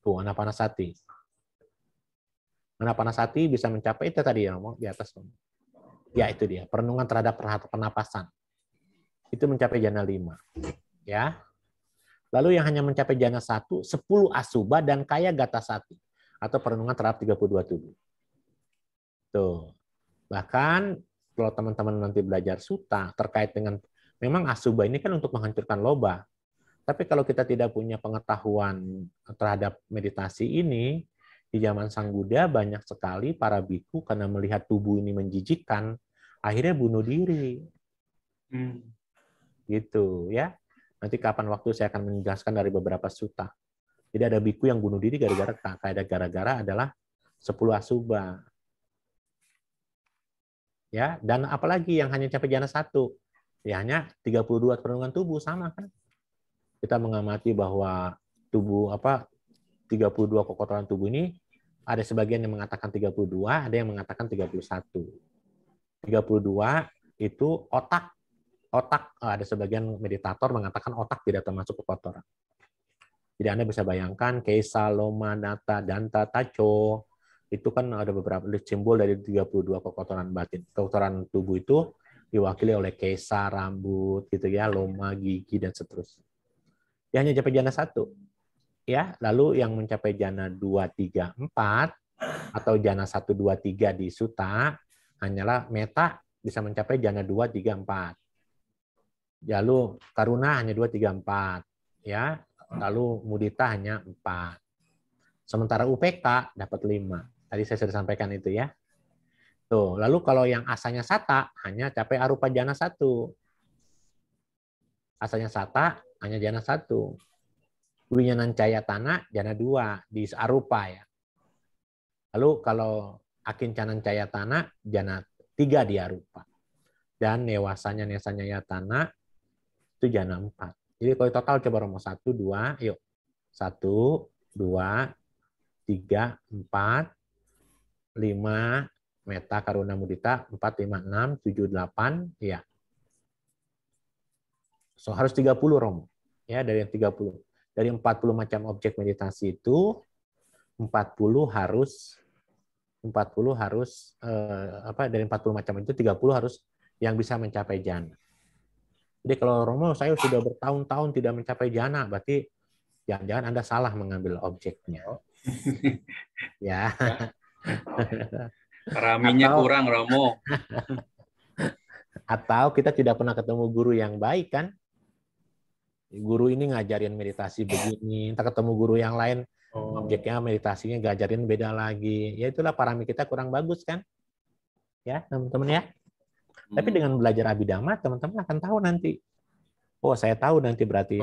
Tuh, anapanasati. Anapanasati bisa mencapai itu tadi ya, Rom, di atas, Rom. Ya, itu dia. Perenungan terhadap pernapasan. Itu mencapai jhana 5. Ya. Lalu yang hanya mencapai jhana 1, 10 asuba dan kaya gata sati. Atau perenungan terhadap 32 tubuh. Tuh. Bahkan kalau teman-teman nanti belajar sutta terkait dengan memang asuba ini kan untuk menghancurkan loba. Tapi kalau kita tidak punya pengetahuan terhadap meditasi ini, di zaman Sang Buddha banyak sekali para biku karena melihat tubuh ini menjijikkan, akhirnya bunuh diri. Gitu ya. Nanti kapan waktu saya akan menjelaskan dari beberapa sutta. Jadi ada biku yang bunuh diri gara-gara adalah 10 asuba. Ya, dan apalagi yang hanya capai jhana 1. Ya hanya 32 perenungan tubuh sama kan. Kita mengamati bahwa tubuh 32 kekotoran tubuh ini ada sebagian yang mengatakan 32, ada yang mengatakan 31. 32 itu otak ada sebagian meditator mengatakan otak tidak termasuk kekotoran. Jadi Anda bisa bayangkan Kesa, Loma, Nata, Danta, Taco, itu kan ada beberapa simbol dari 32 kekotoran batin. Kekotoran tubuh itu diwakili oleh Kesa, rambut, gitu ya, Loma, gigi, dan seterusnya. Ya hanya capai jhana 1. Ya, lalu yang mencapai jhana 2, 3, 4 atau jhana 1, 2, 3 di sutta hanyalah meta bisa mencapai jhana 2, 3, 4. Lalu karuna hanya 2, 3, 4. Ya, lalu mudita hanya 4. Sementara UPK dapat 5. Tadi saya sudah sampaikan itu ya. Tuh, lalu kalau yang asanya sata hanya capai arupa jana 1. Asanya sata hanya jana 1. Winyanan caya tanah jana 2 di arupa ya. Lalu kalau akin canan caya tanah jana 3 di arupa. Dan newasanya nesanya ya tanah itu jana 4. Jadi kalau total coba Romo 1 2 yuk. 1 2 3 4 5 meta karuna mudita 4 5 6 7 8 ya. So harus 30 Romo. Ya, dari yang 30. Dari 40 macam objek meditasi itu 40 harus dari 40 macam itu 30 harus yang bisa mencapai jana. Jadi kalau Romo saya sudah bertahun-tahun tidak mencapai jana, berarti jangan-jangan Anda salah mengambil objeknya. Ya. Raminya kurang, Romo. Atau kita tidak pernah ketemu guru yang baik kan? Guru ini ngajarin meditasi begini, entah ketemu guru yang lain, objeknya meditasinya ngajarin beda lagi. Ya itulah parami kita kurang bagus kan? Ya, teman-teman ya. Tapi dengan belajar Abhidhamma, teman-teman akan tahu nanti. Oh, saya tahu nanti berarti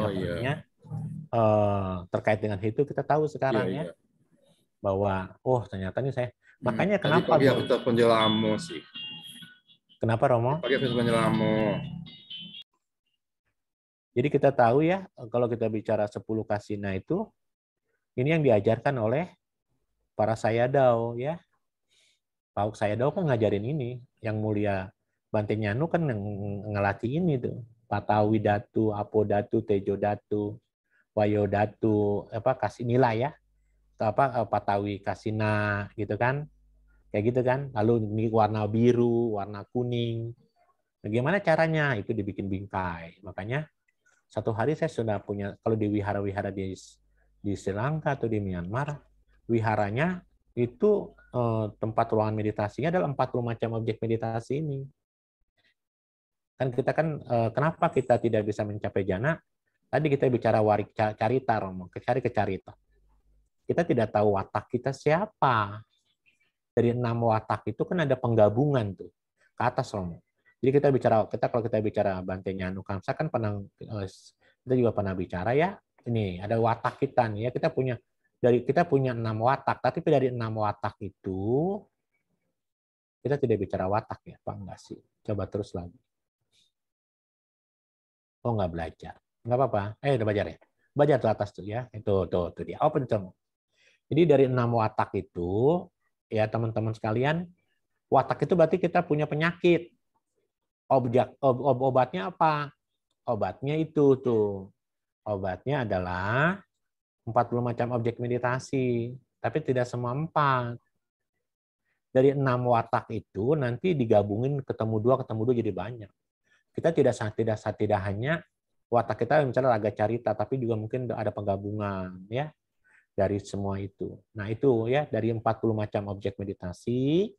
terkait dengan itu kita tahu sekarang ya. Bahwa, oh ternyata ini saya. Makanya kenapa? Tadi pagi aku telepon Jelamo sih. Kenapa Romo? Pagi aku telepon Jelamo. Jadi kita tahu ya, kalau kita bicara 10 kasina itu, ini yang diajarkan oleh para sayadaw ya. Pauk sayadaw kan ngajarin ini. Yang mulia Bante Nyanu kan ngelatih ini tuh. Patawi datu, apodatu, tejo datu, wayo datu, kasih nilai ya. Patawi kasina gitu kan. Kayak gitu kan. Lalu ini warna biru, warna kuning. Bagaimana caranya? Itu dibikin bingkai. Makanya satu hari saya sudah punya, kalau di wihara-wihara di Sri Lanka atau di Myanmar, wiharanya itu tempat ruangan meditasinya adalah 40 macam objek meditasi ini. Kan kita kan, kenapa kita tidak bisa mencapai jana? Tadi kita bicara warik carita, Romo, cari ke carita. Kita tidak tahu watak kita siapa. Dari 6 watak itu kan ada penggabungan tuh ke atas, Romo. Jadi kalau kita bicara Bante Nyanu Kamsa kan kita juga pernah bicara ya. Ini ada watak kita nih ya. Kita punya 6 watak, tapi dari 6 watak itu kita tidak bicara watak ya, Pak, enggak sih. Coba terus lagi. Oh, enggak belajar. Enggak apa-apa. Udah belajar ya. Belajar tuh atas tuh ya. Itu dia. Open semua. Jadi dari 6 watak itu ya teman-teman sekalian, watak itu berarti kita punya penyakit. Obatnya apa? Obatnya itu tuh. Obatnya adalah 40 macam objek meditasi, tapi tidak semua 4. Dari 6 watak itu nanti digabungin ketemu 2 jadi banyak. Kita tidak hanya watak kita misalnya raga carita, tapi juga mungkin ada penggabungan ya dari semua itu. Nah, itu ya dari 40 macam objek meditasi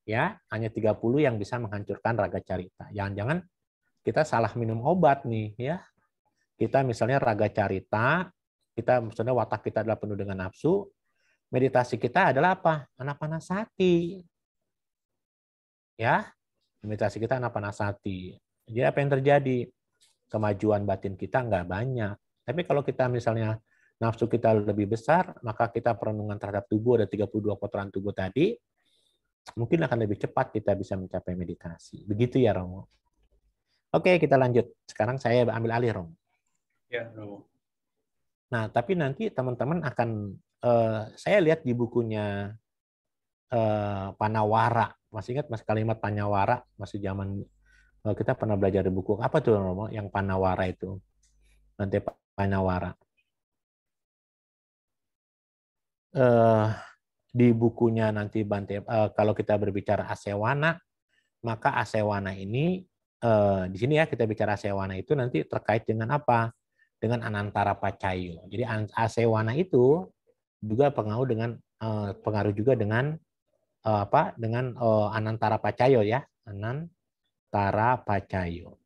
ya, hanya 30 yang bisa menghancurkan raga carita. Jangan-jangan kita salah minum obat nih ya. Kita misalnya raga carita, kita misalnya watak kita adalah penuh dengan nafsu, meditasi kita adalah apa? Anapanasati. Ya, meditasi kita anapanasati. Jadi apa yang terjadi? Kemajuan batin kita nggak banyak. Tapi kalau kita misalnya nafsu kita lebih besar, maka kita perenungan terhadap tubuh, ada 32 kotoran tubuh tadi, mungkin akan lebih cepat kita bisa mencapai meditasi. Begitu ya, Romo. Oke, kita lanjut. Sekarang saya ambil alih, Romo. Ya, Romo. Nah, tapi nanti teman-teman akan, saya lihat di bukunya Panawara. Masih ingat kalimat Panawara? Masih zaman kita pernah belajar di buku. Apa tuh, Romo? Yang Panawara itu. Nanti Panawara. Di bukunya nanti Bante, kalau kita berbicara asewana, maka asewana ini di sini ya kita bicara asewana itu nanti terkait dengan apa? Dengan anantara pacayo. Jadi asewana itu juga pengaruh juga dengan Dengan anantara pacayo ya, anantara pacayo.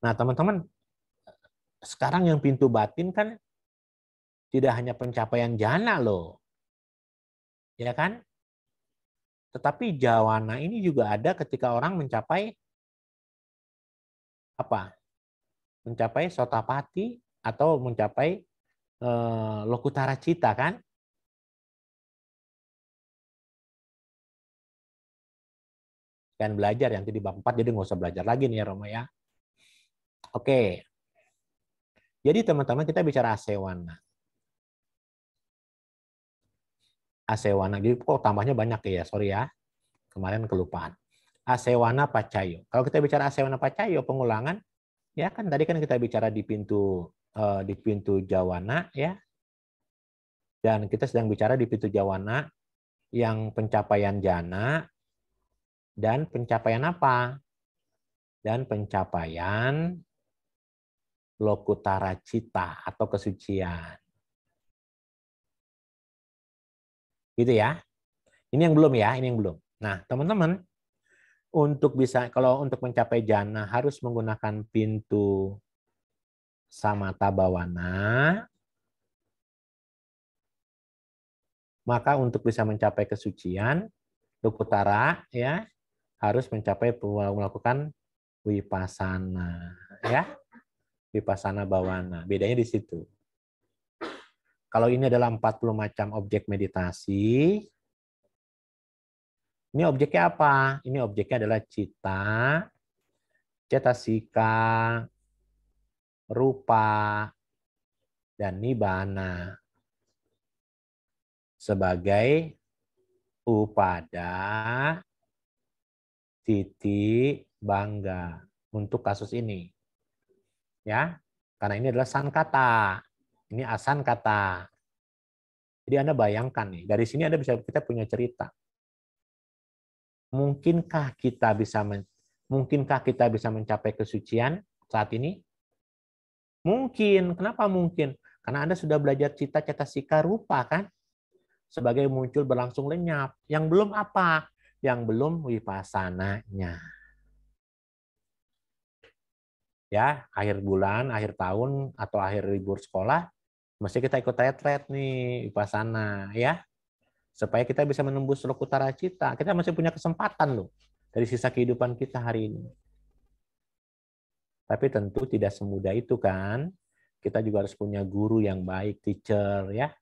Nah, teman-teman, sekarang yang pintu batin kan tidak hanya pencapaian jana loh. Ya kan? Tetapi jawana ini juga ada ketika orang mencapai apa? Mencapai sotapati atau mencapai lokutara cita kan? Kan belajar yang di bab 4, jadi nggak usah belajar lagi nih ya Romo ya. Oke. Jadi teman-teman kita bicara asewana. Asewana, jadi kok tambahnya banyak ya, sorry ya. Kemarin kelupaan. Asewana pacayo. Kalau kita bicara asewana pacayo, pengulangan, ya kan tadi kan kita bicara di pintu jawana ya. Dan kita sedang bicara di pintu jawana yang pencapaian jana dan pencapaian apa? Dan pencapaian lokutara cita atau kesucian. Gitu ya. Ini yang belum ya, ini yang belum. Nah, teman-teman, kalau untuk mencapai jana harus menggunakan pintu samata bawana. Maka untuk bisa mencapai kesucian, lokutara ya harus melakukan wipasana ya. Wipasana bawana. Bedanya di situ. Kalau ini adalah 40 macam objek meditasi, ini objeknya apa? Ini objeknya adalah cita, cetasika, rupa, dan nibbana sebagai upada titik bangga untuk kasus ini. Ya, karena ini adalah sankata. Ini asan kata. Jadi Anda bayangkan nih, dari sini kita punya cerita. Mungkinkah kita bisa mencapai kesucian saat ini? Mungkin. Kenapa mungkin? Karena Anda sudah belajar cita cetasika rupa kan? Sebagai muncul berlangsung lenyap. Yang belum apa? Yang belum wipassananya. Ya, akhir bulan, akhir tahun, atau akhir libur sekolah, mesti kita ikut retret nih, vipassana, ya. Supaya kita bisa menembus lokutara cita. Kita masih punya kesempatan loh dari sisa kehidupan kita hari ini. Tapi tentu tidak semudah itu kan. Kita juga harus punya guru yang baik, teacher ya.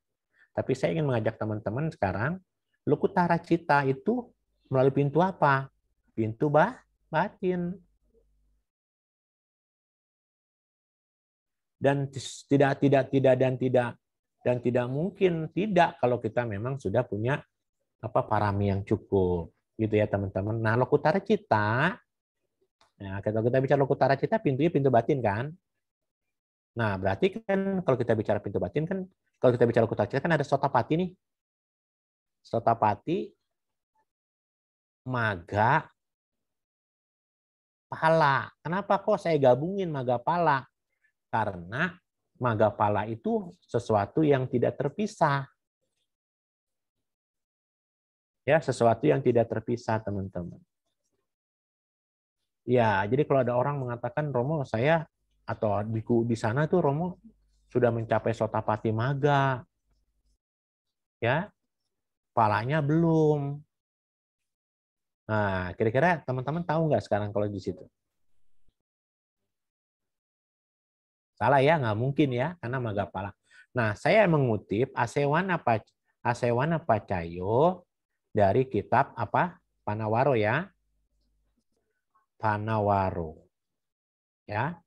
Tapi saya ingin mengajak teman-teman sekarang, lokutara cita itu melalui pintu apa? Pintu batin. Dan tidak mungkin tidak kalau kita memang sudah punya parami yang cukup gitu ya teman-teman. Nah, lokutara cita, nah kalau kita bicara lokutara cita, pintunya pintu batin kan. Nah, berarti kan kalau kita bicara pintu batin kan, kalau kita bicara lokutara cita kan ada sotapati nih. Sotapati, maga, pala. Kenapa kok saya gabungin maga pala? Karena maga pala itu sesuatu yang tidak terpisah. Ya, sesuatu yang tidak terpisah, teman-teman. Ya, jadi kalau ada orang mengatakan, Romo, saya atau di sana tuh Romo sudah mencapai sotapati maga. Ya, palanya belum. Nah, kira-kira teman-teman tahu nggak sekarang kalau di situ? Salah ya, nggak mungkin ya, karena maga pala. Nah, saya mengutip Asewana Pacayo dari kitab Panawaro ya. Panawaro. Ya.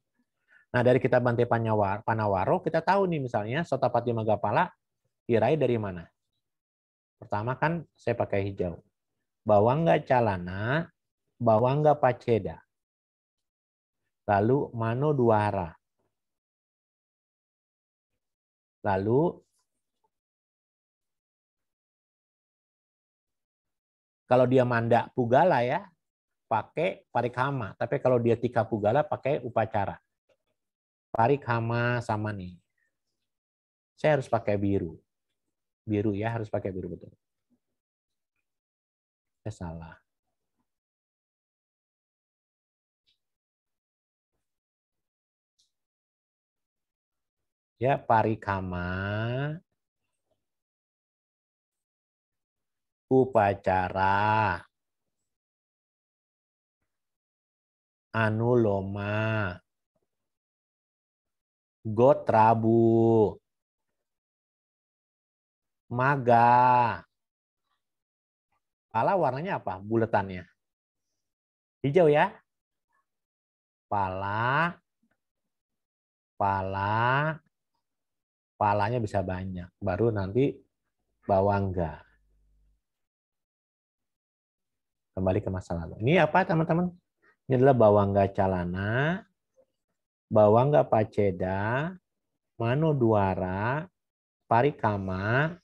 Nah, dari kitab Bante Panawaro kita tahu nih misalnya Sotapati Magapala diraih dari mana? Pertama kan saya pakai hijau. Bawangga Calana, Bawangga Paceda. Lalu Mano Duara. Lalu kalau dia Manda Pugala ya, pakai Parikhama. Tapi kalau dia Tika Pugala pakai upacara. Parikhama sama nih. Saya harus pakai biru. Biru ya, harus pakai biru betul. Saya salah. Ya, Parikhama upacara, anuloma, gotrabu, maga. Pala warnanya apa? Buletannya. Hijau ya. Pala, palanya bisa banyak. Baru nanti bawangga. Kembali ke masa lalu. Ini apa teman-teman? Ini adalah bawangga calana, bawangga paceda, manodwara, parikama,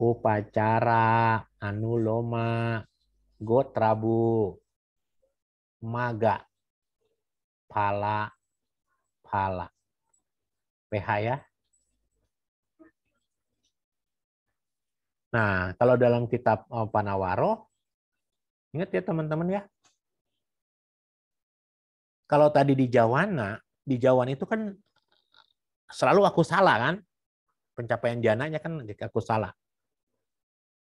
upacara, anuloma, gotrabu, maga, pala, PH ya. Nah, kalau dalam kitab Panawaro, ingat ya teman-teman ya. Kalau tadi di Jawana itu kan selalu aku salah kan. Pencapaian jananya kan aku salah.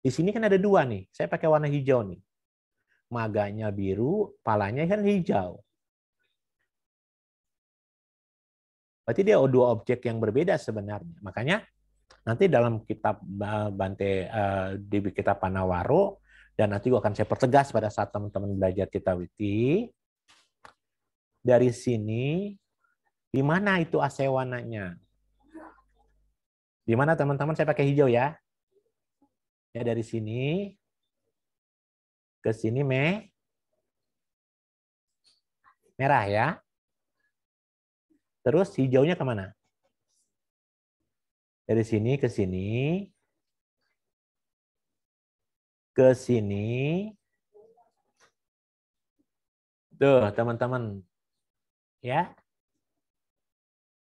Di sini kan ada dua nih. Saya pakai warna hijau nih. Maganya biru, palanya kan hijau. Berarti dia dua objek yang berbeda sebenarnya. Makanya nanti dalam kitab Bante di kitab Panawaro, dan nanti akan saya pertegas pada saat teman-teman belajar Titawiti. Dari sini, di mana itu asewananya? Di mana teman-teman? Saya pakai hijau ya. Ya dari sini ke sini merah ya. Terus hijaunya kemana? Dari sini ke sini. Ke sini. Tuh, teman-teman. Ya.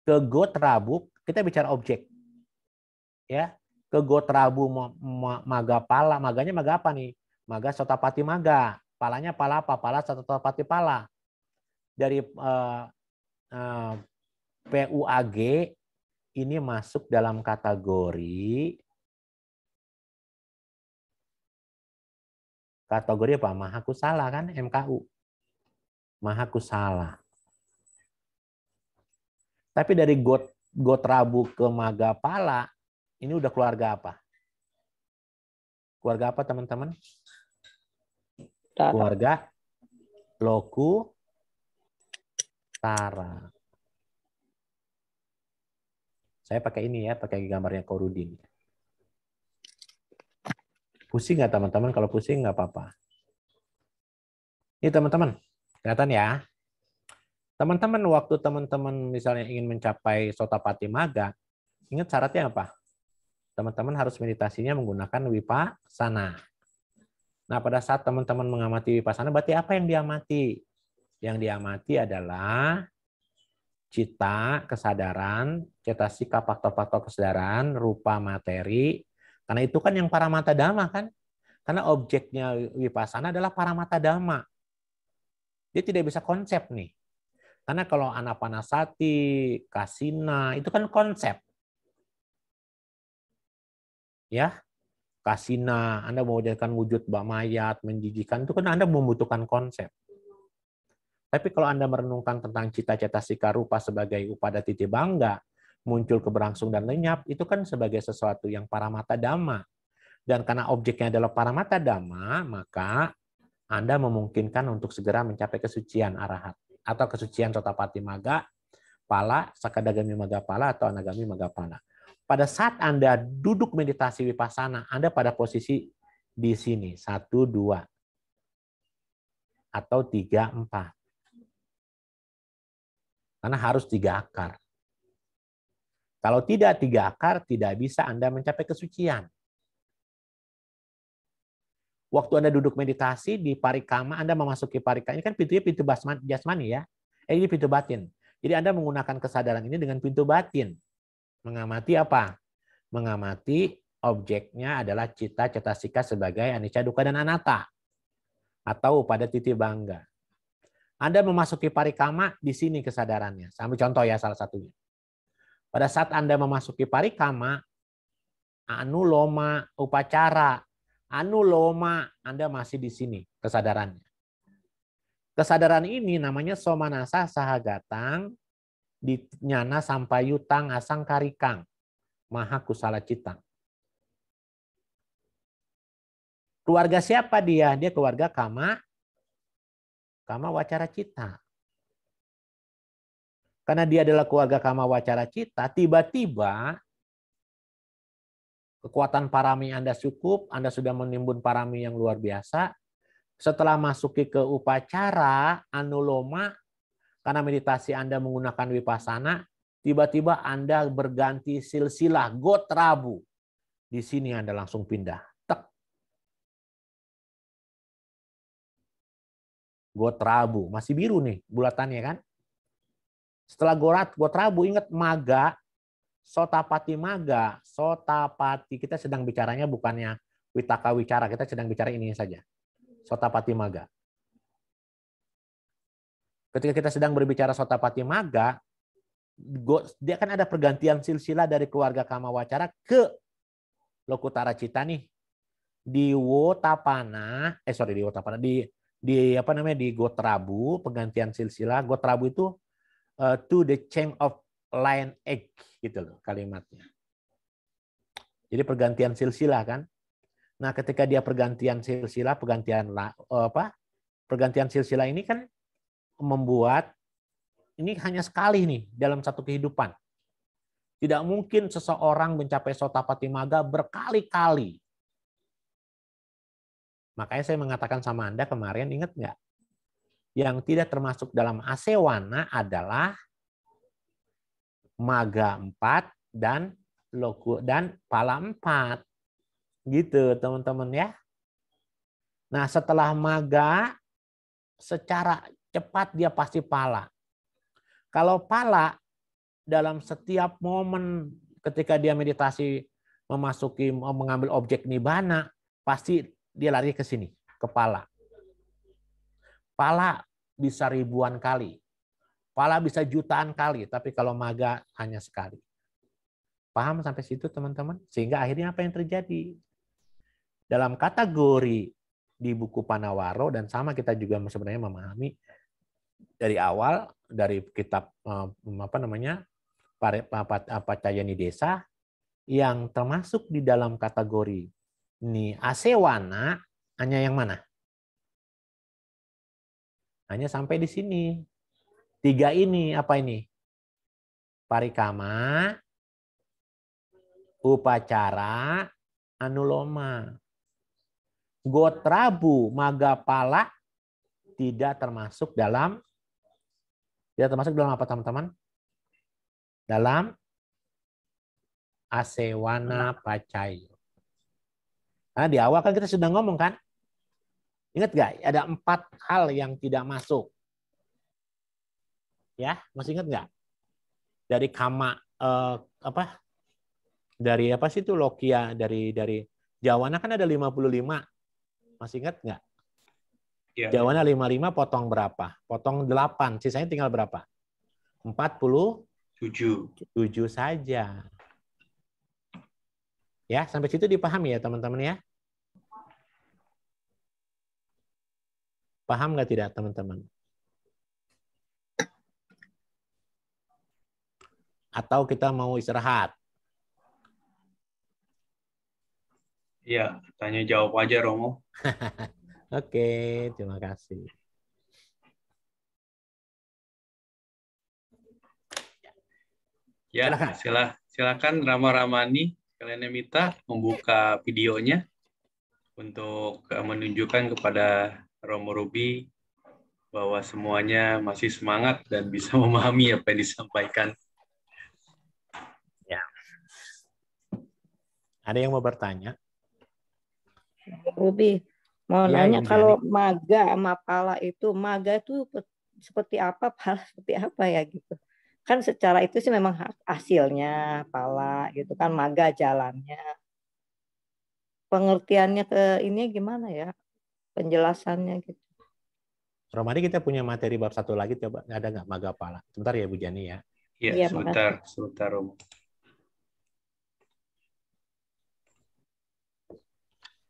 Ke Gotrabu, kita bicara objek. Ya. Ke Gotrabu maga pala. Maganya maga apa nih? Maga Sotapati maga. Palanya pala apa? Pala Sotapati pala. Dari PUAG ini masuk dalam kategori apa? Mahakusala kan, MKU. Mahakusala. Tapi dari Gotrabu ke Magapala ini udah keluarga apa? Keluarga apa teman-teman? Keluarga Loku Tara. Saya pakai ini ya, pakai gambarnya Korudin. Pusing nggak teman-teman? Kalau pusing nggak apa-apa. Ini teman-teman, kelihatan ya. Teman-teman, waktu teman-teman misalnya ingin mencapai Sotapati Maga, ingat syaratnya apa? Teman-teman harus meditasinya menggunakan Vipassana. Nah, pada saat teman-teman mengamati Vipassana, berarti apa yang diamati? Yang diamati adalah cita, kesadaran, cetasika, faktor-faktor kesadaran, rupa, materi. Karena itu kan yang paramata dhamma kan? Karena objeknya Vipassana adalah paramata dhamma. Dia tidak bisa konsep nih. Karena kalau anapanasati, kasina, itu kan konsep. Ya, kasina, Anda mewujudkan wujud mayat, menjijikan, itu kan Anda membutuhkan konsep. Tapi kalau Anda merenungkan tentang cita-cita sika rupa sebagai upada titi bangga, muncul keberangsung dan lenyap, itu kan sebagai sesuatu yang paramata dhamma. Dan karena objeknya adalah paramata dhamma, maka Anda memungkinkan untuk segera mencapai kesucian arahat atau kesucian Sotapati Maga, Pala, Sakadagami Maga Pala atau Anagami Maga Pala. Pada saat Anda duduk meditasi Vipassana, Anda pada posisi di sini, 1, 2, atau 3, 4. Karena harus 3 akar. Kalau tidak 3 akar, tidak bisa Anda mencapai kesucian. Waktu Anda duduk meditasi di parikama, Anda memasuki parikama, ini kan pintunya pintu jasmani ya. Ini pintu batin. Jadi Anda menggunakan kesadaran ini dengan pintu batin. Mengamati apa? Mengamati objeknya adalah cita, cetasika sebagai anicca, dukkha, dan anatta. Atau pada titi bangga. Anda memasuki parikama, di sini kesadarannya. Sambil contoh ya salah satunya. Pada saat Anda memasuki parikama, anuloma, upacara, Anuloma, Anda masih di sini kesadarannya. Kesadaran ini namanya somanasa sahagatang dinyana sampayutang asang karikang maha kusala citang. Keluarga siapa dia? Dia keluarga kama wacara cita. Karena dia adalah keluarga kama wacara cita, tiba-tiba kekuatan parami Anda cukup, Anda sudah menimbun parami yang luar biasa. Setelah masuki ke upacara anuloma, karena meditasi Anda menggunakan vipassana, tiba-tiba Anda berganti silsilah gotrabu. Di sini Anda langsung pindah. Tek. Gotrabu, masih biru nih bulatannya kan? Setelah gotrabu, ingat maga, sotapati maga, sotapati, kita sedang bicaranya bukannya witaka wicara, kita sedang bicara ini saja. Sotapati maga. Ketika kita sedang berbicara sotapati maga, dia kan ada pergantian silsilah dari keluarga kama wacara ke lokutara cita nih. Di Wotapana, di Gotrabu, pergantian silsilah. Gotrabu itu to the chain of line egg gitu loh kalimatnya. Jadi pergantian silsilah kan. Nah, ketika dia pergantian silsilah, pergantian silsilah ini kan membuat ini hanya sekali nih dalam satu kehidupan. Tidak mungkin seseorang mencapai sotapati maga berkali-kali. Makanya saya mengatakan sama Anda kemarin, ingat nggak? Yang tidak termasuk dalam asewana adalah maga 4 dan pala 4. Gitu, teman-teman ya. Nah, setelah maga, secara cepat dia pasti pala. Kalau pala, dalam setiap momen ketika dia meditasi mengambil objek nibbana, pasti dia lari ke sini, ke pala. Pala bisa ribuan kali. Pala bisa jutaan kali, tapi kalau maga hanya sekali. Paham sampai situ teman-teman? Sehingga akhirnya apa yang terjadi? Dalam kategori di buku Panawaro, dan sama kita juga sebenarnya memahami dari awal, dari kitab Pacayani Desa, yang termasuk di dalam kategori ini asewana, hanya yang mana? Hanya sampai di sini. 3 ini, apa ini? Parikama, upacara, anuloma. Gotrabu, magapala tidak termasuk dalam apa teman-teman? Dalam asewana pacayo. Nah, di awal kan kita sudah ngomong kan? Ingat nggak? Ada 4 hal yang tidak masuk. Ya, masih ingat nggak? Dari kama dari apa sih itu lokia dari Jawana kan ada 55. Masih ingat nggak? Ya. Jawana 55 potong berapa? Potong 8, sisanya tinggal berapa? 47 saja. Ya, sampai situ dipahami ya teman-teman ya? Paham nggak tidak teman-teman? Atau kita mau istirahat? Iya, tanya jawab aja Romo. Oke, terima kasih. Ya, silakan Rama Ramani, kalian minta membuka videonya untuk menunjukkan kepada Romo Ruby bahwa semuanya masih semangat dan bisa memahami apa yang disampaikan. Ya. Ada yang mau bertanya? Ruby, mau nanya kalau maga sama pala itu, maga itu seperti apa, pala seperti apa ya gitu. Kan secara itu sih memang hasilnya pala gitu kan, maga jalannya. Pengertiannya ke ini gimana ya? Penjelasannya gitu. Romani, kita punya materi bab 1 lagi, coba ada nggak maga pala? Sebentar ya Bu Jani ya. Iya, sebentar Romo.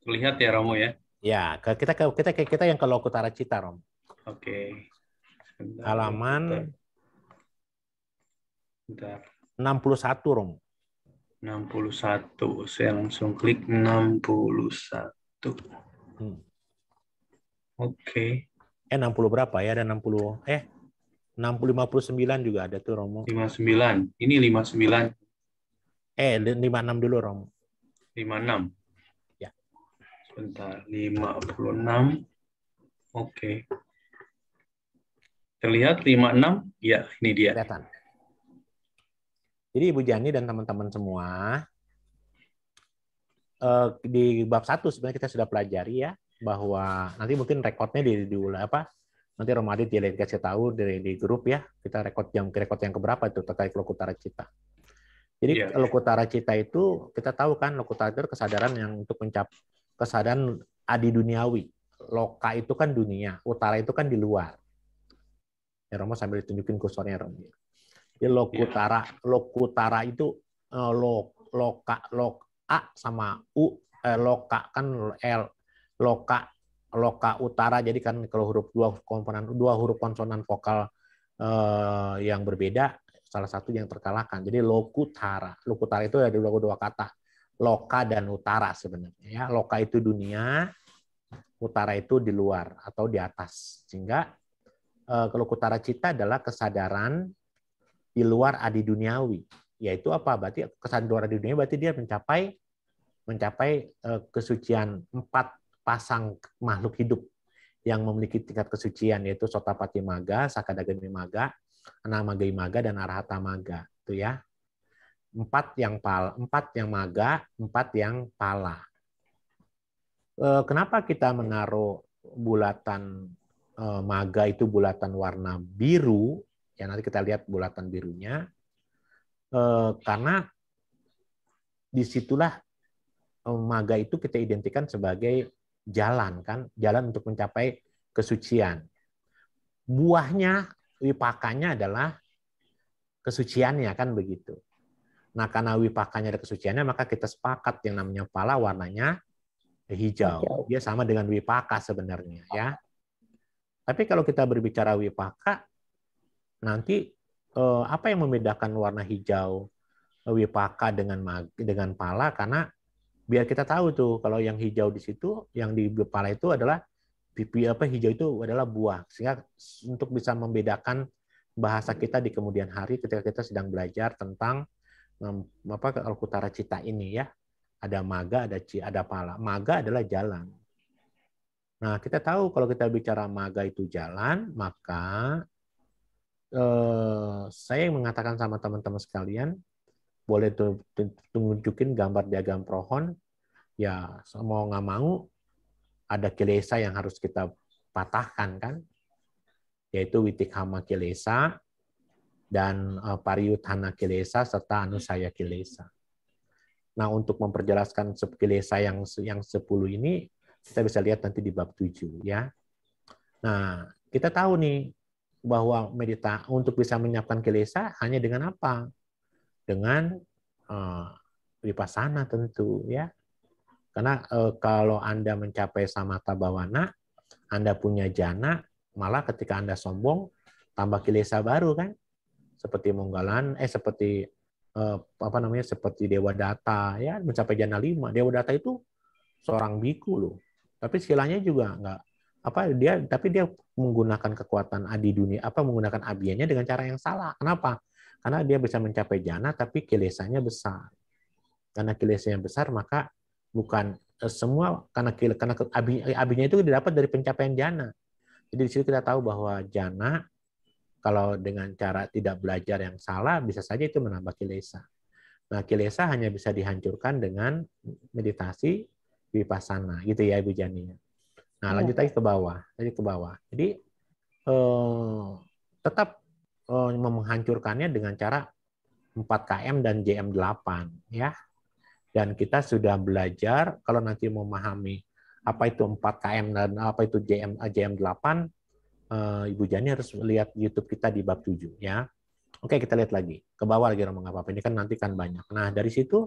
Terlihat ya Romo ya? Ya, kita yang ke Lokutara Cita, Rom. Oke. Sebentar, Halaman sebentar. 61, Rom. 61. Saya langsung klik 61. Oke. 60 berapa ya? Ada 60. 59 juga ada tuh, Romo. 59. Ini 59. 56 dulu, Romo. 56. Ya. Sebentar. 56. Oke. Terlihat 56? Ya, ini dia. Kelihatan. Jadi Ibu Jani dan teman-teman semua, di bab 1 sebenarnya kita sudah pelajari ya, bahwa nanti mungkin rekodnya nanti Romadit dia kasih tahu di grup ya, kita rekod yang keberapa itu terkait Lokutara Cita. Jadi Iya. Lokutara Cita itu kita tahu kan, Lokutara itu kesadaran yang untuk kesadaran adi duniawi. Loka itu kan dunia, utara itu kan di luar. Ya Romo sambil ditunjukin kursornya Romo. Jadi Lokutara itu loka A sama U, loka kan L, loka utara. Jadi kan kalau dua huruf konsonan vokal yang berbeda, salah satu yang terkalahkan. Jadi lokutara itu ada dua kata, loka dan utara sebenarnya. Ya, loka itu dunia, utara itu di luar atau di atas. Sehingga Lokutara Cita adalah kesadaran di luar adi duniawi. Yaitu apa? Berarti kesadaran di luar adi duniawi berarti dia mencapai kesucian 4 pasang makhluk hidup yang memiliki tingkat kesucian, yaitu Sotapati Maga, Sakadagami Maga, Anamagami Maga, dan Arhata Maga. Itu ya. 4 yang maga, 4 yang pala. Kenapa kita menaruh bulatan maga itu bulatan warna biru? Ya nanti kita lihat bulatan birunya. Karena disitulah maga itu kita identikan sebagai jalan kan, jalan untuk mencapai kesucian. Buahnya, wipakanya adalah kesuciannya kan begitu. Nah karena wipakanya ada kesuciannya, maka kita sepakat yang namanya pala warnanya hijau. Dia sama dengan wipaka sebenarnya ya. Tapi kalau kita berbicara wipaka, nanti apa yang membedakan warna hijau wipaka dengan pala? Karena biar kita tahu tuh kalau yang hijau di situ, yang di kepala itu adalah hijau itu adalah buah. Sehingga untuk bisa membedakan bahasa kita di kemudian hari ketika kita sedang belajar tentang Lokutara Cita ini ya. Ada maga, ada pala. Maga adalah jalan. Nah, kita tahu kalau kita bicara maga itu jalan, maka saya mengatakan sama teman-teman sekalian, boleh tunjukin gambar diagram pohon, ya mau nggak mau ada kilesa yang harus kita patahkan kan, yaitu Witikhama kilesa dan Pariyuthana kilesa serta Anusaya kilesa. Nah untuk memperjelaskan kilesa yang 10 ini kita bisa lihat nanti di bab 7 ya. Nah kita tahu nih bahwa untuk bisa menyiapkan kilesa hanya dengan apa? Dengan vipassana tentu ya. Karena kalau Anda mencapai samatha bhawana, Anda punya jana, malah ketika Anda sombong, tambah kilesa baru kan? Seperti seperti seperti Dewadatta ya, mencapai jana 5. Dewadatta itu seorang biku loh. Tapi silanya juga enggak tapi dia menggunakan kekuatan adi dunia, menggunakan abiyanya dengan cara yang salah. Kenapa? Karena dia bisa mencapai jana tapi kilesanya besar. Karena kilesanya besar maka bukan semua karena abinya itu didapat dari pencapaian jana. Jadi di situ kita tahu bahwa jana kalau dengan cara tidak belajar yang salah bisa saja itu menambah kilesa. Nah, kilesa hanya bisa dihancurkan dengan meditasi vipassana gitu ya Ibu Jani. Nah, lanjut lagi ke bawah. Jadi tetap menghancurkannya dengan cara 4KM dan JM8 ya. Dan kita sudah belajar kalau nanti mau memahami apa itu 4KM dan apa itu JM8, Ibu Jani harus lihat YouTube kita di bab 7 ya. Oke, kita lihat lagi. Ke bawah lagi Romo, nggak apa-apa. Ini kan nanti kan banyak. Nah, dari situ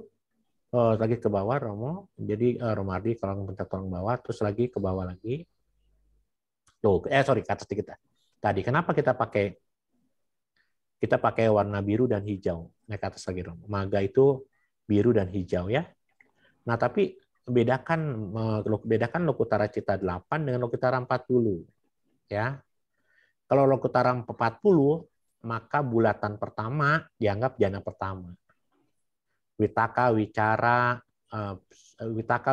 Lagi ke bawah Romo. Jadi Romardi kalau minta tolong bawah, terus lagi ke bawah lagi. Tuh, sorry, ke atas dikit. Tadi kenapa kita pakai warna biru dan hijau? Naik ke atas lagi Romo. Maga itu biru dan hijau ya. Nah, tapi bedakan Lokutara Cita 8 dengan Lokutara 40 ya. Kalau Lokutara 40 maka bulatan pertama dianggap jana pertama. Witaka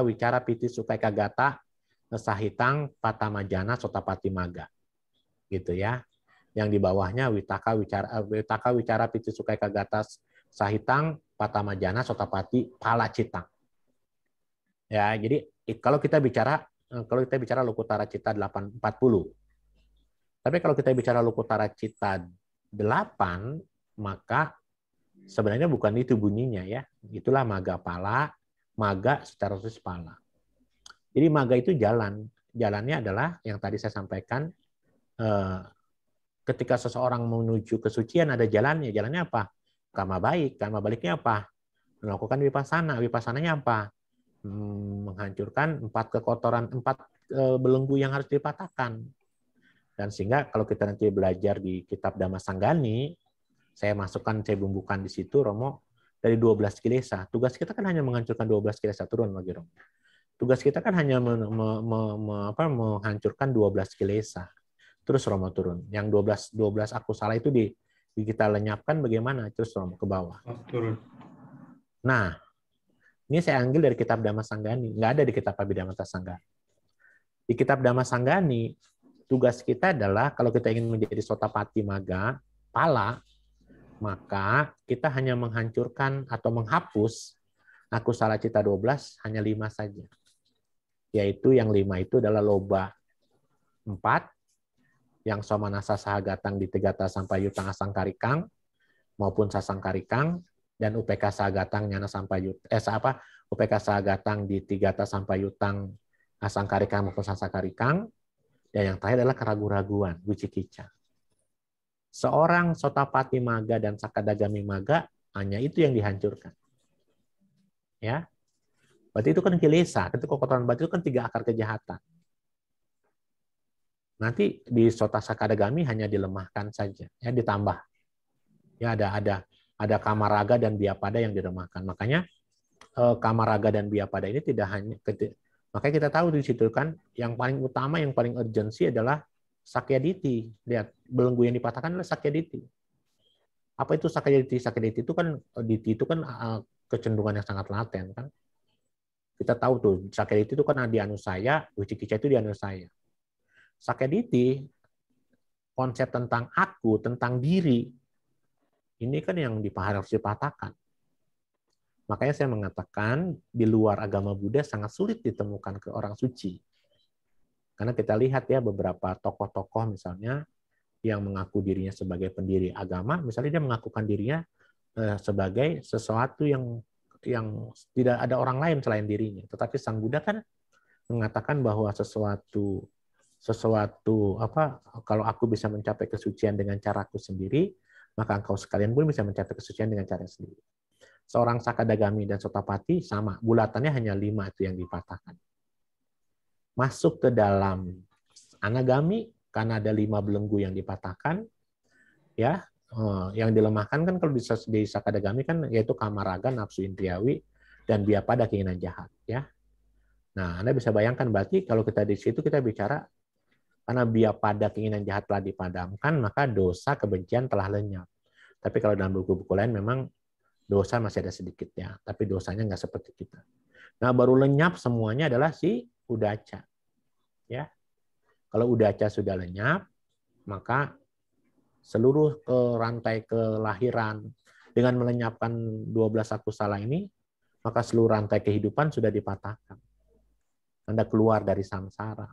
wicara piti sukai kagata sahitang patamajana sotapati maga. Gitu ya. Yang di bawahnya witaka wicara piti sukai kagata sahitang patamajana sotapati palacitang. Ya, jadi kalau kita bicara Lokutara Cita 840. Tapi kalau kita bicara Lokutara Cita 8, maka sebenarnya bukan itu bunyinya ya. Itulah maga pala, maga secara khusus pala. Jadi maga itu jalan. Jalannya adalah yang tadi saya sampaikan, ketika seseorang menuju kesucian ada jalannya. Jalannya apa? Karma baik. Karma baliknya apa? Melakukan vipassana. Vipassananya apa? Menghancurkan 4 kekotoran, 4 belenggu yang harus dipatahkan. Dan sehingga kalau kita nanti belajar di kitab Dhammasanggani, saya bumbukan di situ, Romo, dari 12 kilesa. Tugas kita kan hanya menghancurkan 12 kilesa, turun lagi, Romo. Tugas kita kan hanya menghancurkan 12 kilesa. Terus Romo turun. Yang 12 akusala itu di kita lenyapkan bagaimana? Terus Romo ke bawah. Turun. Nah, ini saya ambil dari kitab Dhammasanggani, nggak ada di kitab Abhidhamma Sanggani. Di kitab Dhammasanggani, tugas kita adalah kalau kita ingin menjadi Sotapati Maga, pala, maka kita hanya menghancurkan atau menghapus akusala cita 12 hanya 5 saja. Yaitu yang 5 itu adalah loba 4, yang somanasa sahagatang di tegata sampai yutang asangkarikang maupun sasangkarikang, dan UPK sahagatang nyana sampai UPK sahagatang di tigata sampai yutang asangkarikang maupun sasangkarikang, dan yang terakhir adalah keraguan-raguan, wicikica. Seorang Sotapati Maga dan Sakadagami Maga hanya itu yang dihancurkan. Ya. Berarti itu kan kilesa, itu kotoran batu itu kan 3 akar kejahatan. Nanti di Sota Sakadagami hanya dilemahkan saja, ya ditambah. Ya ada kamaraga dan biapada yang diremahkan. Makanya kamaraga dan biapada ini tidak hanya makanya kita tahu di situ kan yang paling utama, yang paling urgensi adalah Sakyaditi. Lihat, belenggu yang dipatahkan adalah Sakyaditi. Apa itu Sakyaditi? Sakyaditi itu kan kecenderungan yang sangat laten kan. Kita tahu tuh Sakyaditi itu kan di Anusaya, Wicikica itu di Anusaya. Sakyaditi konsep tentang aku, tentang diri, ini kan yang harus dipatahkan. Makanya saya mengatakan di luar agama Buddha sangat sulit ditemukan ke orang suci. Karena kita lihat ya beberapa tokoh-tokoh misalnya yang mengaku dirinya sebagai pendiri agama, misalnya dia mengakukan dirinya sebagai sesuatu yang tidak ada orang lain selain dirinya. Tetapi Sang Buddha kan mengatakan bahwa sesuatu kalau aku bisa mencapai kesucian dengan caraku sendiri, maka engkau sekalian pun bisa mencapai kesucian dengan cara sendiri. Seorang Sakadagami dan Sotapati sama, bulatannya hanya 5 itu yang dipatahkan. Masuk ke dalam Anagami karena ada 5 belenggu yang dipatahkan, ya, yang dilemahkan kan kalau di Sakadagami kan yaitu kamaraga, nafsu indriawi, dan biapada keinginan jahat, ya. Nah, Anda bisa bayangkan berarti kalau kita di situ kita bicara karena biapada keinginan jahat telah dipadamkan, maka dosa kebencian telah lenyap. Tapi kalau dalam buku-buku lain memang dosa masih ada sedikitnya, tapi dosanya nggak seperti kita. Nah, baru lenyap semuanya adalah si udaca. Ya. Kalau udaca sudah lenyap, maka seluruh rantai kelahiran dengan melenyapkan 12 akusala ini, maka seluruh rantai kehidupan sudah dipatahkan. Anda keluar dari samsara.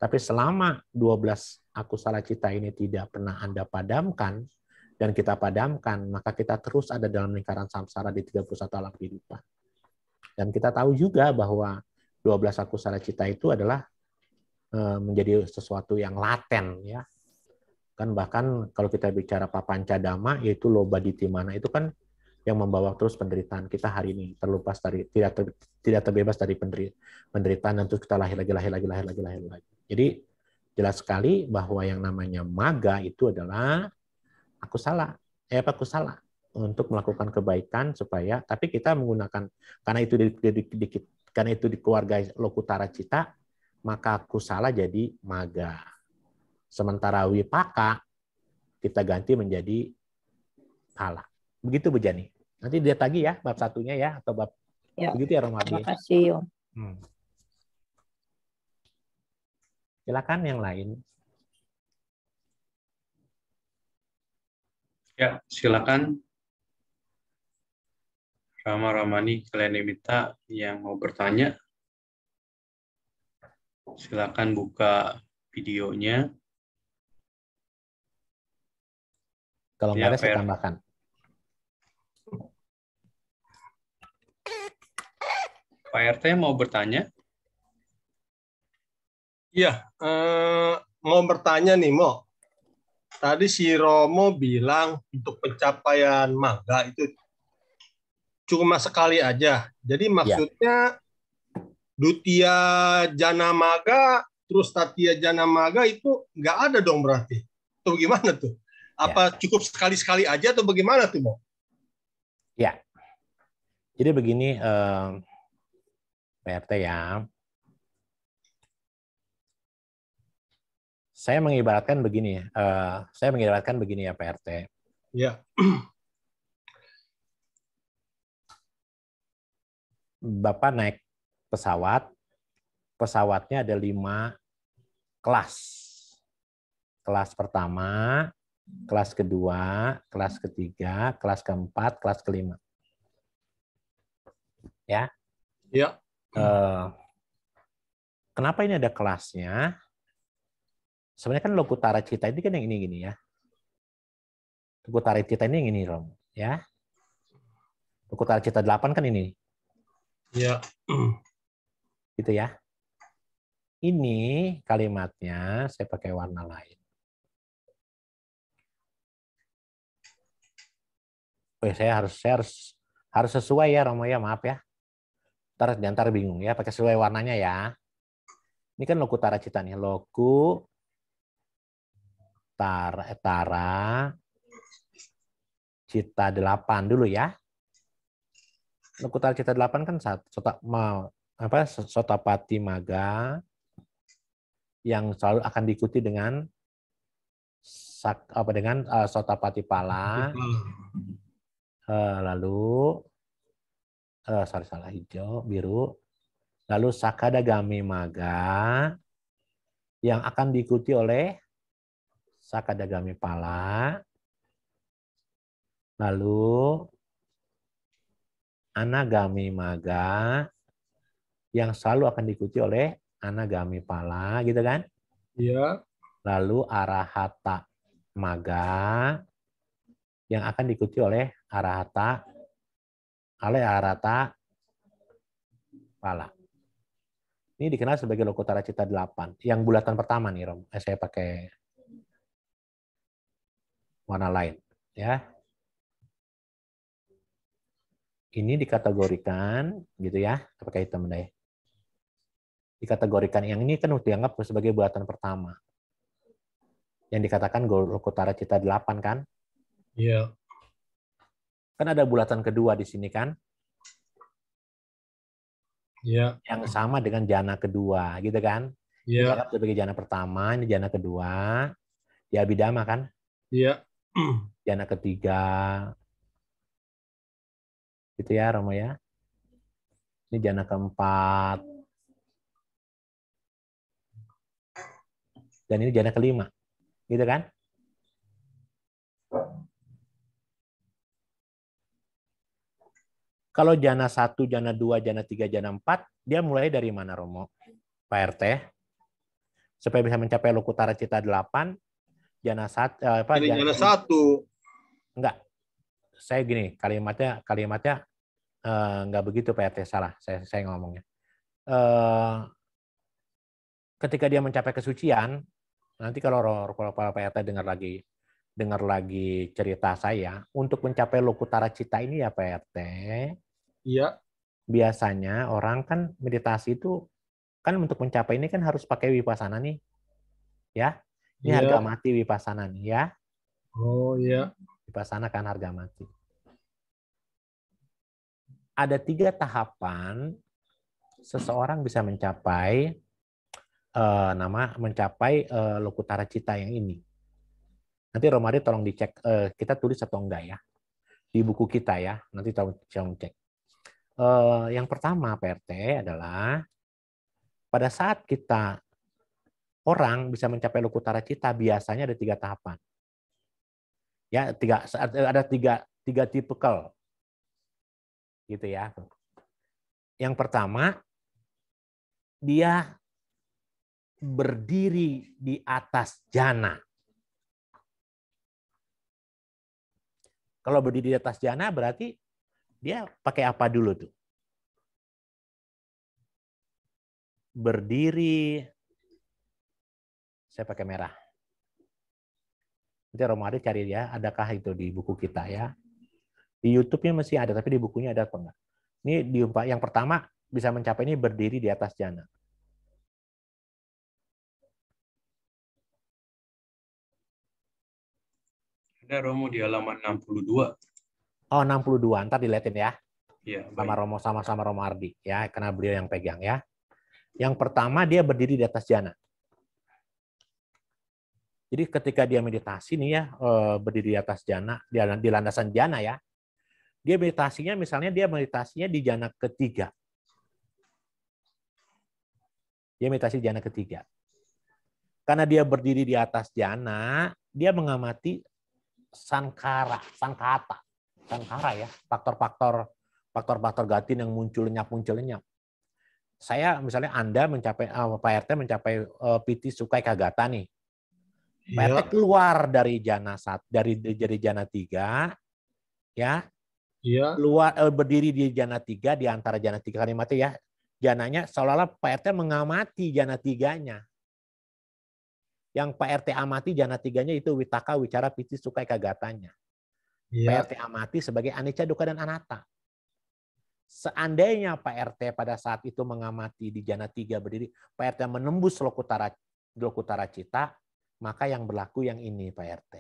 Tapi selama 12 akusala cita ini tidak pernah Anda padamkan, dan kita padamkan, maka kita terus ada dalam lingkaran samsara di 31 alam kehidupan. Dan kita tahu juga bahwa 12 akusala cita itu adalah menjadi sesuatu yang laten, ya. Kan bahkan kalau kita bicara papanca dhamma, yaitu loba ditimana, itu kan yang membawa terus penderitaan kita hari ini, terlepas dari tidak terbebas dari penderitaan, dan terus kita lahir lagi. Jadi jelas sekali bahwa yang namanya maga itu adalah aku salah untuk melakukan kebaikan supaya, tapi kita menggunakan karena itu di keluarga Lokutara Cita, maka aku salah jadi maga. Sementara wipaka kita ganti menjadi pala. Begitu Bu Jani. Nanti lihat lagi ya bab satunya ya, atau bab Ya, begitu ya Romardi. terima kasih Om. Silakan yang lain. Ya, silakan. Rama, Ramani, kalian minta yang mau bertanya. Silakan buka videonya. Kalau nggak Ya, ada saya tambahkan. Pak RT mau bertanya? Iya, mau bertanya nih, Mo. Tadi si Romo bilang untuk pencapaian maga itu cuma sekali aja. Jadi maksudnya Dutia Jana Maga, terus Tatia Jana Maga itu nggak ada dong berarti. Atau gimana tuh? Apa cukup sekali-sekali aja atau bagaimana tuh, Mo? Ya. Jadi begini, PRT ya. Saya mengibaratkan begini ya, PRT. Ya. Bapak naik pesawat, pesawatnya ada 5 kelas. Kelas pertama, kelas kedua, kelas ketiga, kelas keempat, kelas kelima. Ya. Ya. Kenapa ini ada kelasnya? Sebenarnya kan Lokutara Cita ini kan yang ini gini ya. Lokutara Cita ini yang ini, Rom, ya. Lokutara Cita 8 kan ini. Ya. Gitu ya. Ini kalimatnya saya pakai warna lain. Saya harus sesuai ya, Romo ya, maaf ya. Ntar bingung ya, pakai sesuai warnanya ya. Ini kan Lokutara Cita nih, Tara Cita 8 dulu ya. Lokutara Cita 8 kan Sotapati Maga yang selalu akan diikuti dengan Sotapati Pala. Lalu biru. Lalu Sakadagami Maga yang akan diikuti oleh Sakadagami Pala. Lalu Anagami Maga yang selalu akan diikuti oleh Anagami Pala, gitu kan? Iya. Lalu Arahata Maga yang akan diikuti oleh Arahata Pala. Ini dikenal sebagai Lokutara Cita 8. Yang bulatan pertama nih, Rom. Saya pakai warna lain, ya. Ini dikategorikan gitu ya, pakai hitam deh. Dikategorikan yang ini kan dianggap sebagai bulatan pertama. Yang dikatakan Lokutara Cita 8 kan? Iya. Kan ada bulatan kedua di sini kan? Iya. Yang sama dengan jana kedua, gitu kan? Ini Iya. dianggap sebagai jana pertama, ini jana kedua. Di Abhidhamma kan? Iya. Jana ketiga. Gitu ya, Romo ya. Ini jana keempat. Dan ini jana kelima. Gitu kan? Kalau jana 1, jana 2, jana 3, jana 4, dia mulai dari mana, Romo? Pak RT? Supaya bisa mencapai Lokutara Cita 8, jana 1 jana 1. Enggak. Saya gini, kalimatnya enggak begitu Pak RT, salah. Saya ngomongnya. Ketika dia mencapai kesucian, nanti kalau Pak RT dengar lagi dengar lagi cerita saya, untuk mencapai Lokutara Cita ini ya Pak RT, Iya. biasanya orang kan meditasi itu kan untuk mencapai ini kan harus pakai Vipassana nih. Ya. Ini harga Iya. mati Vipassana nih ya. Oh iya. Vipassana kan harga mati. Ada 3 tahapan seseorang bisa mencapai Lokutara Cita yang ini. Nanti Romari tolong dicek, kita tulis atau enggak ya di buku kita ya. Nanti tolong cek. Yang pertama Pak RT adalah pada saat kita orang bisa mencapai Lokutara Cita biasanya ada 3 tahapan. Ya, ada tiga tipikal gitu ya. Yang pertama, dia berdiri di atas jana. Kalau berdiri di atas jana berarti dia pakai apa dulu tuh? Berdiri, saya pakai merah. Nanti Romari cari ya, adakah itu di buku kita ya. Di YouTube-nya masih ada, tapi di bukunya ada apa enggak? Ini yang pertama bisa mencapai ini berdiri di atas jana. Ada Romo di halaman 62. Oh, 62. Ntar dilihatin ya. Ya, Sama baik. Romo sama Romo Ardi ya, karena beliau yang pegang ya. Yang pertama dia berdiri di atas jana. Jadi ketika dia meditasi nih ya, berdiri di atas jana, di landasan jana ya. Dia meditasinya misalnya dia meditasinya di jana ketiga. Dia meditasi di jana ketiga. Karena dia berdiri di atas jana, dia mengamati sankara ya, faktor-faktor gatin yang muncul lenyap. Saya misalnya Anda mencapai Pak RT mencapai piti sukai kagata nih. Pak RT keluar dari jana dari jana 3 ya. Iya. Keluar berdiri di jana 3 di antara jana 3 kalimatnya ya. Jananya seolah-olah Pak RT mengamati jana 3-nya. Yang Pak RT amati jana 3-nya itu witaka, wicara, piti, sukai, kagatanya. Iya. Pak RT amati sebagai anicca, dukkha, dan anatta. Seandainya Pak RT pada saat itu mengamati di jana 3 berdiri, Pak RT menembus Lokutara Cita, maka yang berlaku yang ini Pak RT.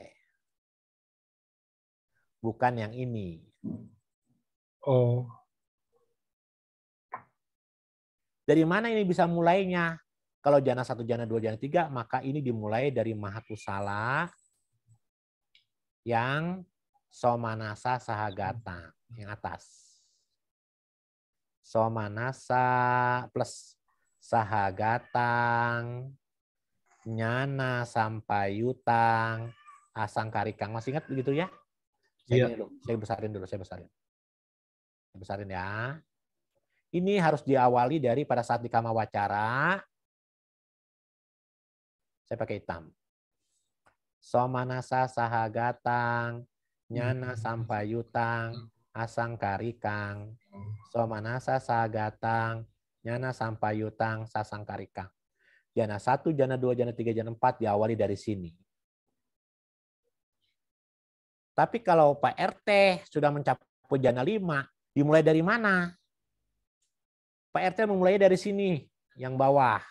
Bukan yang ini. Oh. Dari mana ini bisa mulainya? Kalau jana 1, jana 2, jana 3, maka ini dimulai dari Mahakusala yang Somanasa Sahagata, yang atas. Somanasa plus Sahagatang, Nyana Sampayutang, Asangkarikang. Masih ingat begitu ya? Saya besarin dulu. Saya besarin ya. Ini harus diawali dari pada saat di kama wacara. Saya pakai hitam. Somanasa Sahagatang, Nyana Sampayutang, Asangkarikang. Somanasa Sahagatang, Nyana Sampayutang, Sasangkarikang. Jana 1, jana 2, jana 3, jana 4 diawali dari sini. Tapi kalau Pak RT sudah mencapai jana 5, dimulai dari mana? Pak RT memulai dari sini, yang bawah.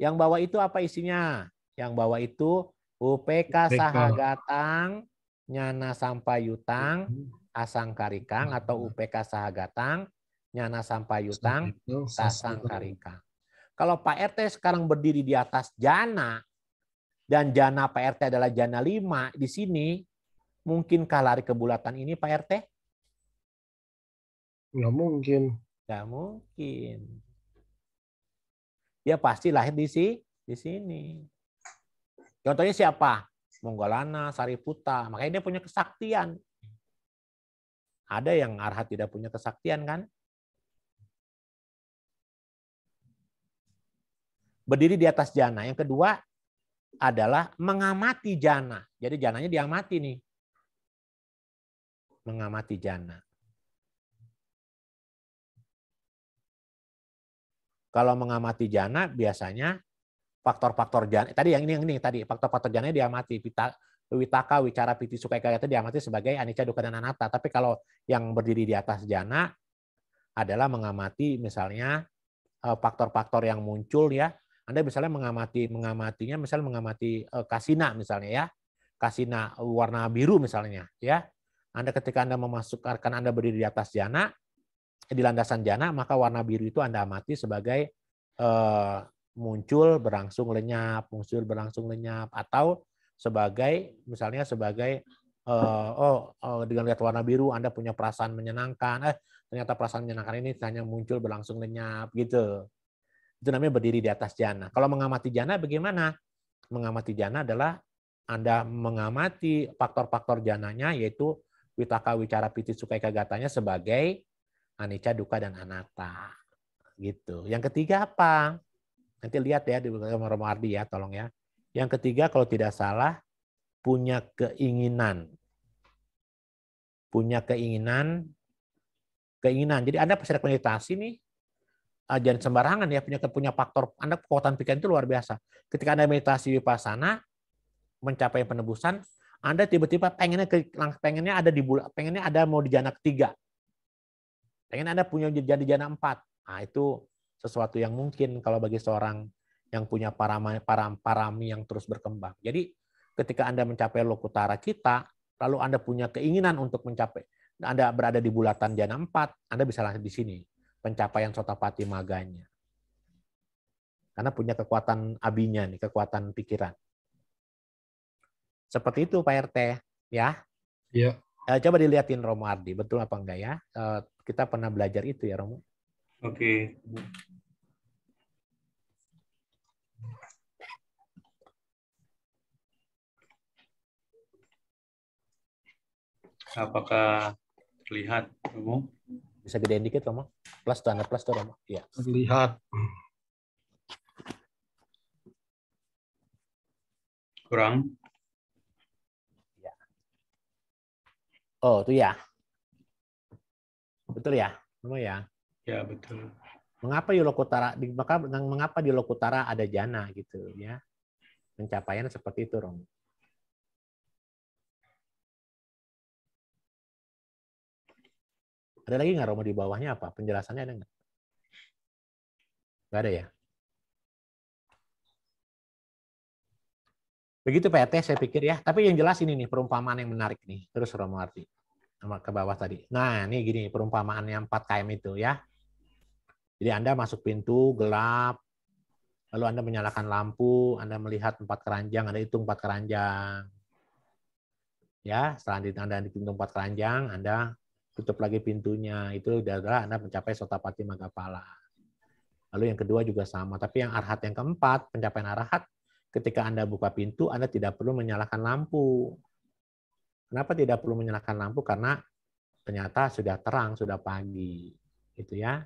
Yang bawah itu apa isinya? Yang bawah itu UPK Sahagatang, Nyana Sampayutang, Asangkarikang, atau UPK Sahagatang, Nyana Sampayutang, Sasangkarikang. Kalau Pak RT sekarang berdiri di atas jana, dan jana Pak RT adalah jana 5 di sini, mungkinkah lari ke bulatan ini Pak RT? Nggak mungkin. Nggak mungkin. Dia pasti lahir di sini. Contohnya siapa? Moggallana, Sariputta. Makanya dia punya kesaktian. Ada yang arhat tidak punya kesaktian kan? Berdiri di atas jana. Yang kedua adalah mengamati jana. Jadi jananya diamati nih. Mengamati jana. Kalau mengamati jana biasanya faktor-faktor jana. Tadi yang ini tadi faktor-faktor jananya diamati. Witaka, wicara, piti, suka, itu diamati sebagai anicca, dukkha, dan anatta. Tapi kalau yang berdiri di atas jana adalah mengamati misalnya faktor-faktor yang muncul ya. Anda misalnya mengamatinya misalnya mengamati kasina misalnya ya. Kasina warna biru misalnya ya. Ketika Anda memasukkan Anda berdiri di atas jana, di landasan jana, maka warna biru itu Anda amati sebagai muncul, berlangsung, lenyap, muncul, berlangsung, lenyap, atau sebagai misalnya sebagai dengan lihat warna biru Anda punya perasaan menyenangkan, ternyata perasaan menyenangkan ini hanya muncul, berlangsung, lenyap gitu. Itu namanya berdiri di atas jana. Kalau mengamati jana bagaimana? Mengamati jana adalah Anda mengamati faktor-faktor jananya, yaitu witaka, wicara, piti, suka, gatanya sebagai anicca, dukkha, dan anatta. Gitu. Yang ketiga apa? Nanti lihat ya di Romo Ardi ya, tolong ya. Yang ketiga kalau tidak salah punya keinginan. Punya keinginan. Jadi Anda pas meditasi nih, jangan sembarangan ya, punya faktor, Anda kekuatan pikiran itu luar biasa. Ketika Anda meditasi vipassana, mencapai penebusan, Anda tiba-tiba pengennya ada mau di jana ketiga. Pengen Anda punya jadi jana 4. Nah, itu sesuatu yang mungkin kalau bagi seorang yang punya parami yang terus berkembang. Jadi ketika Anda mencapai lokutara cita, lalu Anda punya keinginan untuk mencapai, Anda berada di bulatan jana 4, Anda bisa lanjut di sini. Pencapaian Sotapati maganya. Karena punya kekuatan abinya nih, kekuatan pikiran. Seperti itu Pak RT, ya. Iya. Coba dilihatin Romo Ardi, betul apa enggak ya? Kita pernah belajar itu ya Romo. Oke. Apakah terlihat, Romo? Bisa gedein dikit Romo. Plus tuh, Anda plus tuh Romo. Iya. Terlihat. Kurang? Ya. Oh, itu ya. Betul ya? Romo ya? Ya, betul. Mengapa di lokutara ada jana gitu ya? Pencapaian seperti itu Romo. Ada lagi nggak Romo di bawahnya apa? Penjelasannya ada nggak? Nggak ada ya? Begitu PT saya pikir ya. Tapi yang jelas ini nih perumpamaan yang menarik nih. Terus Romo Arti ke bawah tadi. Nah ini gini perumpamaan yang 4 km itu ya. Jadi Anda masuk pintu gelap, lalu Anda menyalakan lampu, Anda melihat 4 keranjang, Anda hitung 4 keranjang. Ya, setelah Anda di pintu 4 keranjang, Anda tutup lagi pintunya. Itu adalah Anda mencapai Sotapati Maggapala. Lalu yang kedua juga sama. Tapi yang arhat yang keempat, pencapaian arhat, ketika Anda buka pintu, Anda tidak perlu menyalakan lampu. Kenapa tidak perlu menyalakan lampu? Karena ternyata sudah terang, sudah pagi. Gitu ya.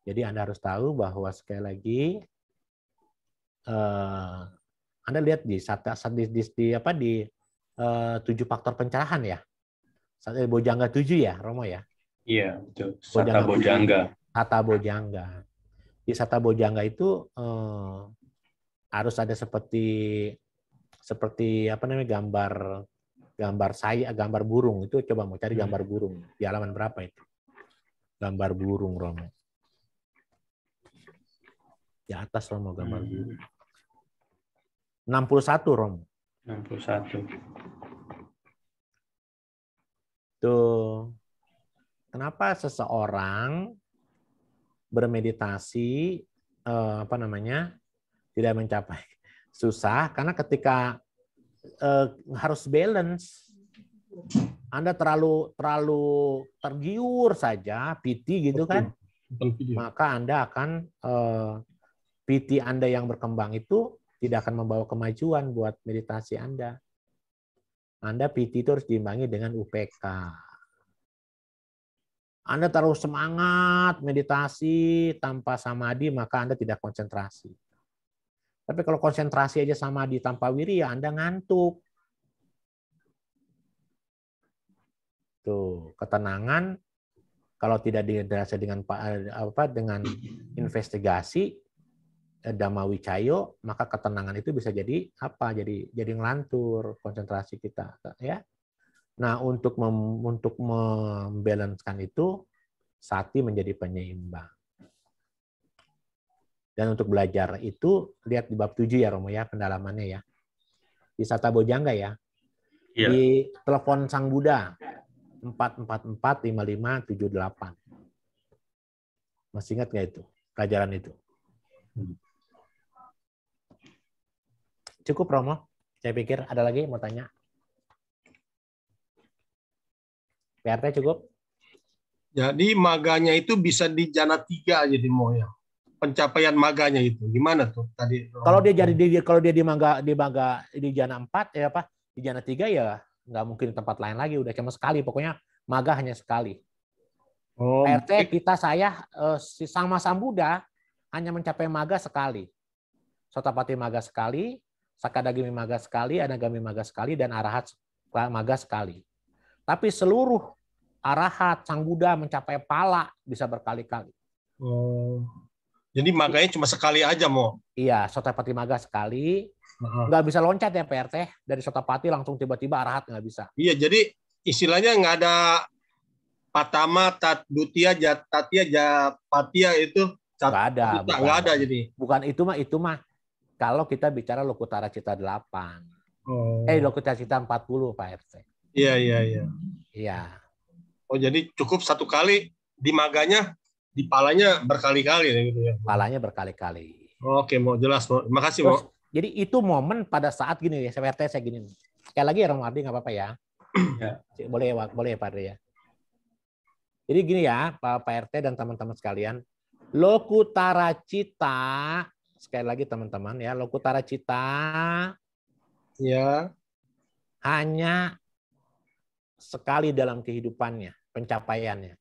Jadi Anda harus tahu bahwa sekali lagi, Anda lihat di 7 faktor pencerahan ya. Bojangga 7 ya, Romo ya? Iya, betul. Sata Bojangga. Sata Bojangga. Di Sata Bojangga itu harus ada seperti apa namanya gambar burung. Itu coba mau cari gambar burung. Di halaman berapa itu? Gambar burung, Romo. Di atas Romo gambar burung. 61 Romo. 61. Tuh. Kenapa seseorang bermeditasi tidak mencapai susah? Karena ketika harus balance, Anda terlalu tergiur saja piti gitu kan, maka Anda akan piti Anda yang berkembang itu tidak akan membawa kemajuan buat meditasi Anda. Anda piti itu harus diimbangi dengan UPK. Anda terlalu semangat meditasi tanpa samadhi, maka Anda tidak konsentrasi. Tapi kalau konsentrasi aja samadhi tanpa wirya, Anda ngantuk. Tuh, ketenangan kalau tidak diadaptasi dengan investigasi, Dhamma Wicayo, maka ketenangan itu bisa jadi apa? Jadi ngelantur konsentrasi kita, ya. Nah, untuk membalancekan itu, sati menjadi penyeimbang. Dan untuk belajar itu, lihat di bab 7 ya Romo ya, pendalamannya ya. Di Sata Bojangga ya. Iya. Di telepon Sang Buddha 4445578. Masih ingat nggak itu pelajaran itu? Cukup Romo. Saya pikir ada lagi mau tanya. PRT cukup? Jadi maganya itu bisa di jana 3 aja di Mo ya. Pencapaian maganya itu gimana tuh tadi? Kalau dia di jana 4 ya apa? Di jana 3 ya nggak mungkin di tempat lain lagi, udah cuma sekali, pokoknya maga hanya sekali. Oh, PRT saya sama Sang Buddha hanya mencapai maga sekali. Sotapati maga sekali, Sakadagami maga sekali, Anagami maga sekali, dan Arahat maga sekali. Tapi seluruh Arahat Sang Buddha mencapai pala bisa berkali-kali. oh. Jadi maganya cuma sekali aja Mo. Iya, Sotapati maga sekali. Nggak bisa loncat ya PRT, dari Sotapati langsung tiba-tiba Arahat nggak bisa. Iya, jadi istilahnya nggak ada Patama, Dutia, Tatia, Japatia itu Nggak ada. nggak ada jadi. Bukan itu mah. Kalau kita bicara Lokutara Cita 8. Oh. Lokutara Cita 40 Pak RT. Iya. Iya. Oh, jadi cukup satu kali di maganya, di palanya berkali-kali gitu ya. Palanya berkali-kali. Oke, Mo, jelas Mo. Makasih Terus, Mo. jadi itu momen pada saat gini ya, PRT saya gini. Sekali lagi ya Romo Ardi nggak apa-apa ya. Ya. Boleh ya Pak Ardi ya. Jadi gini ya, Pak RT dan teman-teman sekalian, Lokutara Cita, sekali lagi teman-teman ya, Lokutara Cita Ya. hanya sekali dalam kehidupannya, pencapaiannya.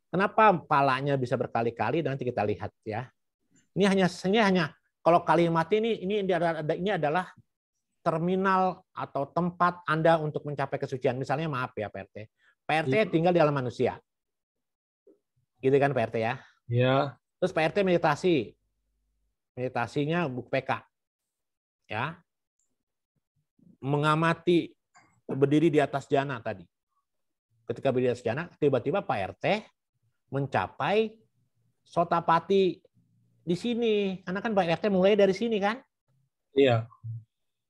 Kenapa palanya bisa berkali-kali? Nanti kita lihat ya. Ini hanya kalau kalimat ini adalah terminal atau tempat Anda untuk mencapai kesucian. Misalnya maaf ya PRT. PRT tinggal di alam manusia. Gitu kan PRT ya? Ya. Terus PRT meditasi. Meditasinya buku PK. Ya. Mengamati berdiri di atas jana tadi. Ketika berdiri di atas jana, tiba-tiba Pak RT mencapai Sotapati di sini. Karena kan Pak RT mulai dari sini kan? Iya.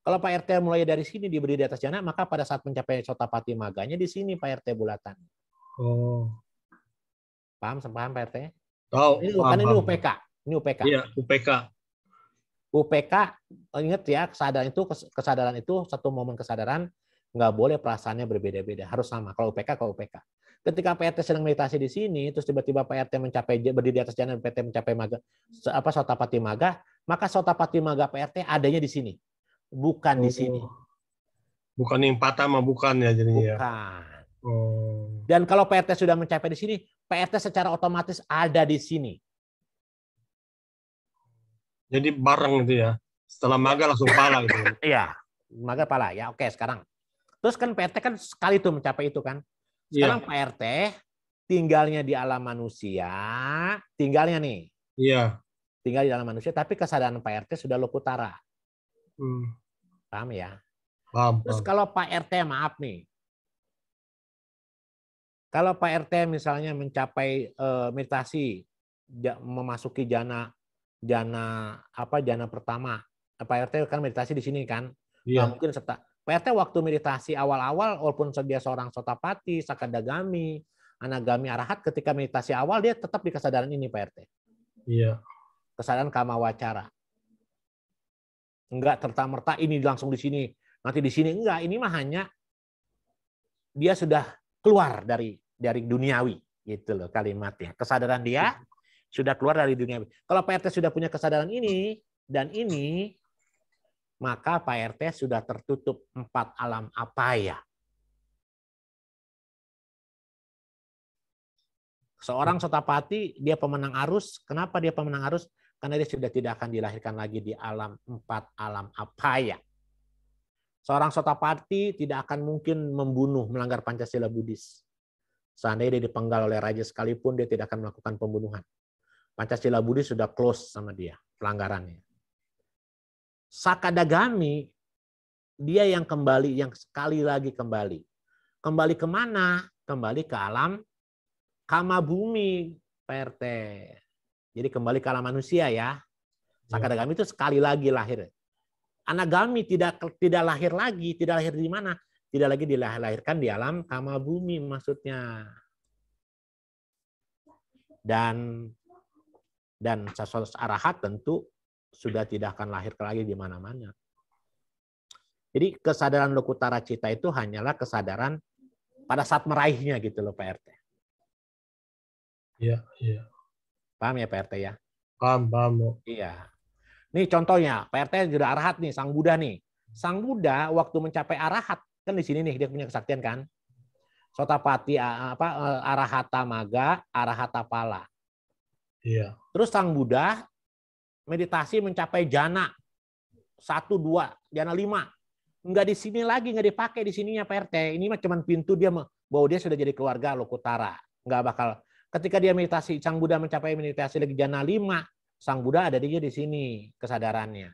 Kalau Pak RT mulai dari sini, dia berdiri di atas jana, maka pada saat mencapai Sotapati maganya di sini Pak RT bulatan. Oh. Paham Pak RT? Tahu. Ini UPK. Ini UPK. Iya, UPK. UPK, ingat ya, kesadaran itu satu momen kesadaran, nggak boleh perasaannya berbeda-beda, harus sama. Kalau UPK, ketika PRT sedang meditasi di sini, terus tiba-tiba PRT mencapai berdiri di atas jana, PRT mencapai maga, Sotapati maga, maka Sotapati maga PRT adanya di sini, bukan di sini. Bukan yang Patama, bukan ya jadinya. Bukan. Oh. Dan kalau PRT sudah mencapai di sini, PRT secara otomatis ada di sini. Jadi bareng itu ya. Setelah maga langsung pala gitu. Iya, maga pala ya. Oke, sekarang. Terus kan PRT kan sekali tuh mencapai itu kan. Sekarang PRT tinggalnya di alam manusia, tinggalnya nih. Iya. Tinggal di alam manusia, tapi kesadaran Pak RT sudah Lokutara. Paham ya? Paham. Terus kalau Pak RT maaf nih. Kalau Pak RT misalnya mencapai meditasi, memasuki jana pertama. Pak RT kan meditasi di sini kan. Iya. Nah, mungkin Pak RT waktu meditasi awal-awal, walaupun dia seorang Sotapati, Sakadagami, Anagami, Arahat, ketika meditasi awal dia tetap di kesadaran ini Pak RT. Iya. Kesadaran kama wacara. Enggak serta-merta ini langsung di sini, nanti di sini enggak. Ini mah hanya dia sudah keluar dari duniawi, gitu loh kalimatnya. Kesadaran dia sudah keluar dari duniawi. Kalau Pak RT sudah punya kesadaran ini dan ini, maka Pak RT sudah tertutup 4 alam apaya. Seorang Sotapati, dia pemenang arus. Kenapa dia pemenang arus? Karena dia sudah tidak akan dilahirkan lagi di alam 4 alam apaya. Seorang Sotapati tidak akan mungkin membunuh, melanggar Pancasila Buddhis. Seandainya dia dipenggal oleh raja sekalipun, dia tidak akan melakukan pembunuhan. Pancasila Budi sudah close sama dia pelanggarannya. Sakadagami dia yang kembali, yang sekali lagi kembali. Kembali kemana? Kembali ke alam kama bumi, Pak RT. Jadi kembali ke alam manusia ya. Sakadagami itu sekali lagi lahir. Anagami tidak lahir lagi, tidak lahir di mana? Tidak lagi dilahirkan di alam kama bumi maksudnya. Dan arahat tentu sudah tidak akan lahir lagi di mana-mana. Jadi kesadaran lokutara cita itu hanyalah kesadaran pada saat meraihnya gitu loh Pak RT. Iya, iya. Paham ya Pak RT ya? Paham. Iya. Nih contohnya, Pak RT sudah arahat nih, Sang Buddha nih. Sang Buddha waktu mencapai arahat, kan di sini nih dia punya kesaktian kan? Sotapati arahata maga, arahata pala. Iya. Terus Sang Buddha meditasi mencapai jana 1, 2, jana 5. Enggak di sini lagi, enggak dipakai di sininya Pak RT. Ini mah cuma pintu dia bahwa dia sudah jadi keluarga lokutara. Enggak bakal. Ketika dia meditasi, Sang Buddha mencapai meditasi lagi jana 5, Sang Buddha ada dia di sini kesadarannya.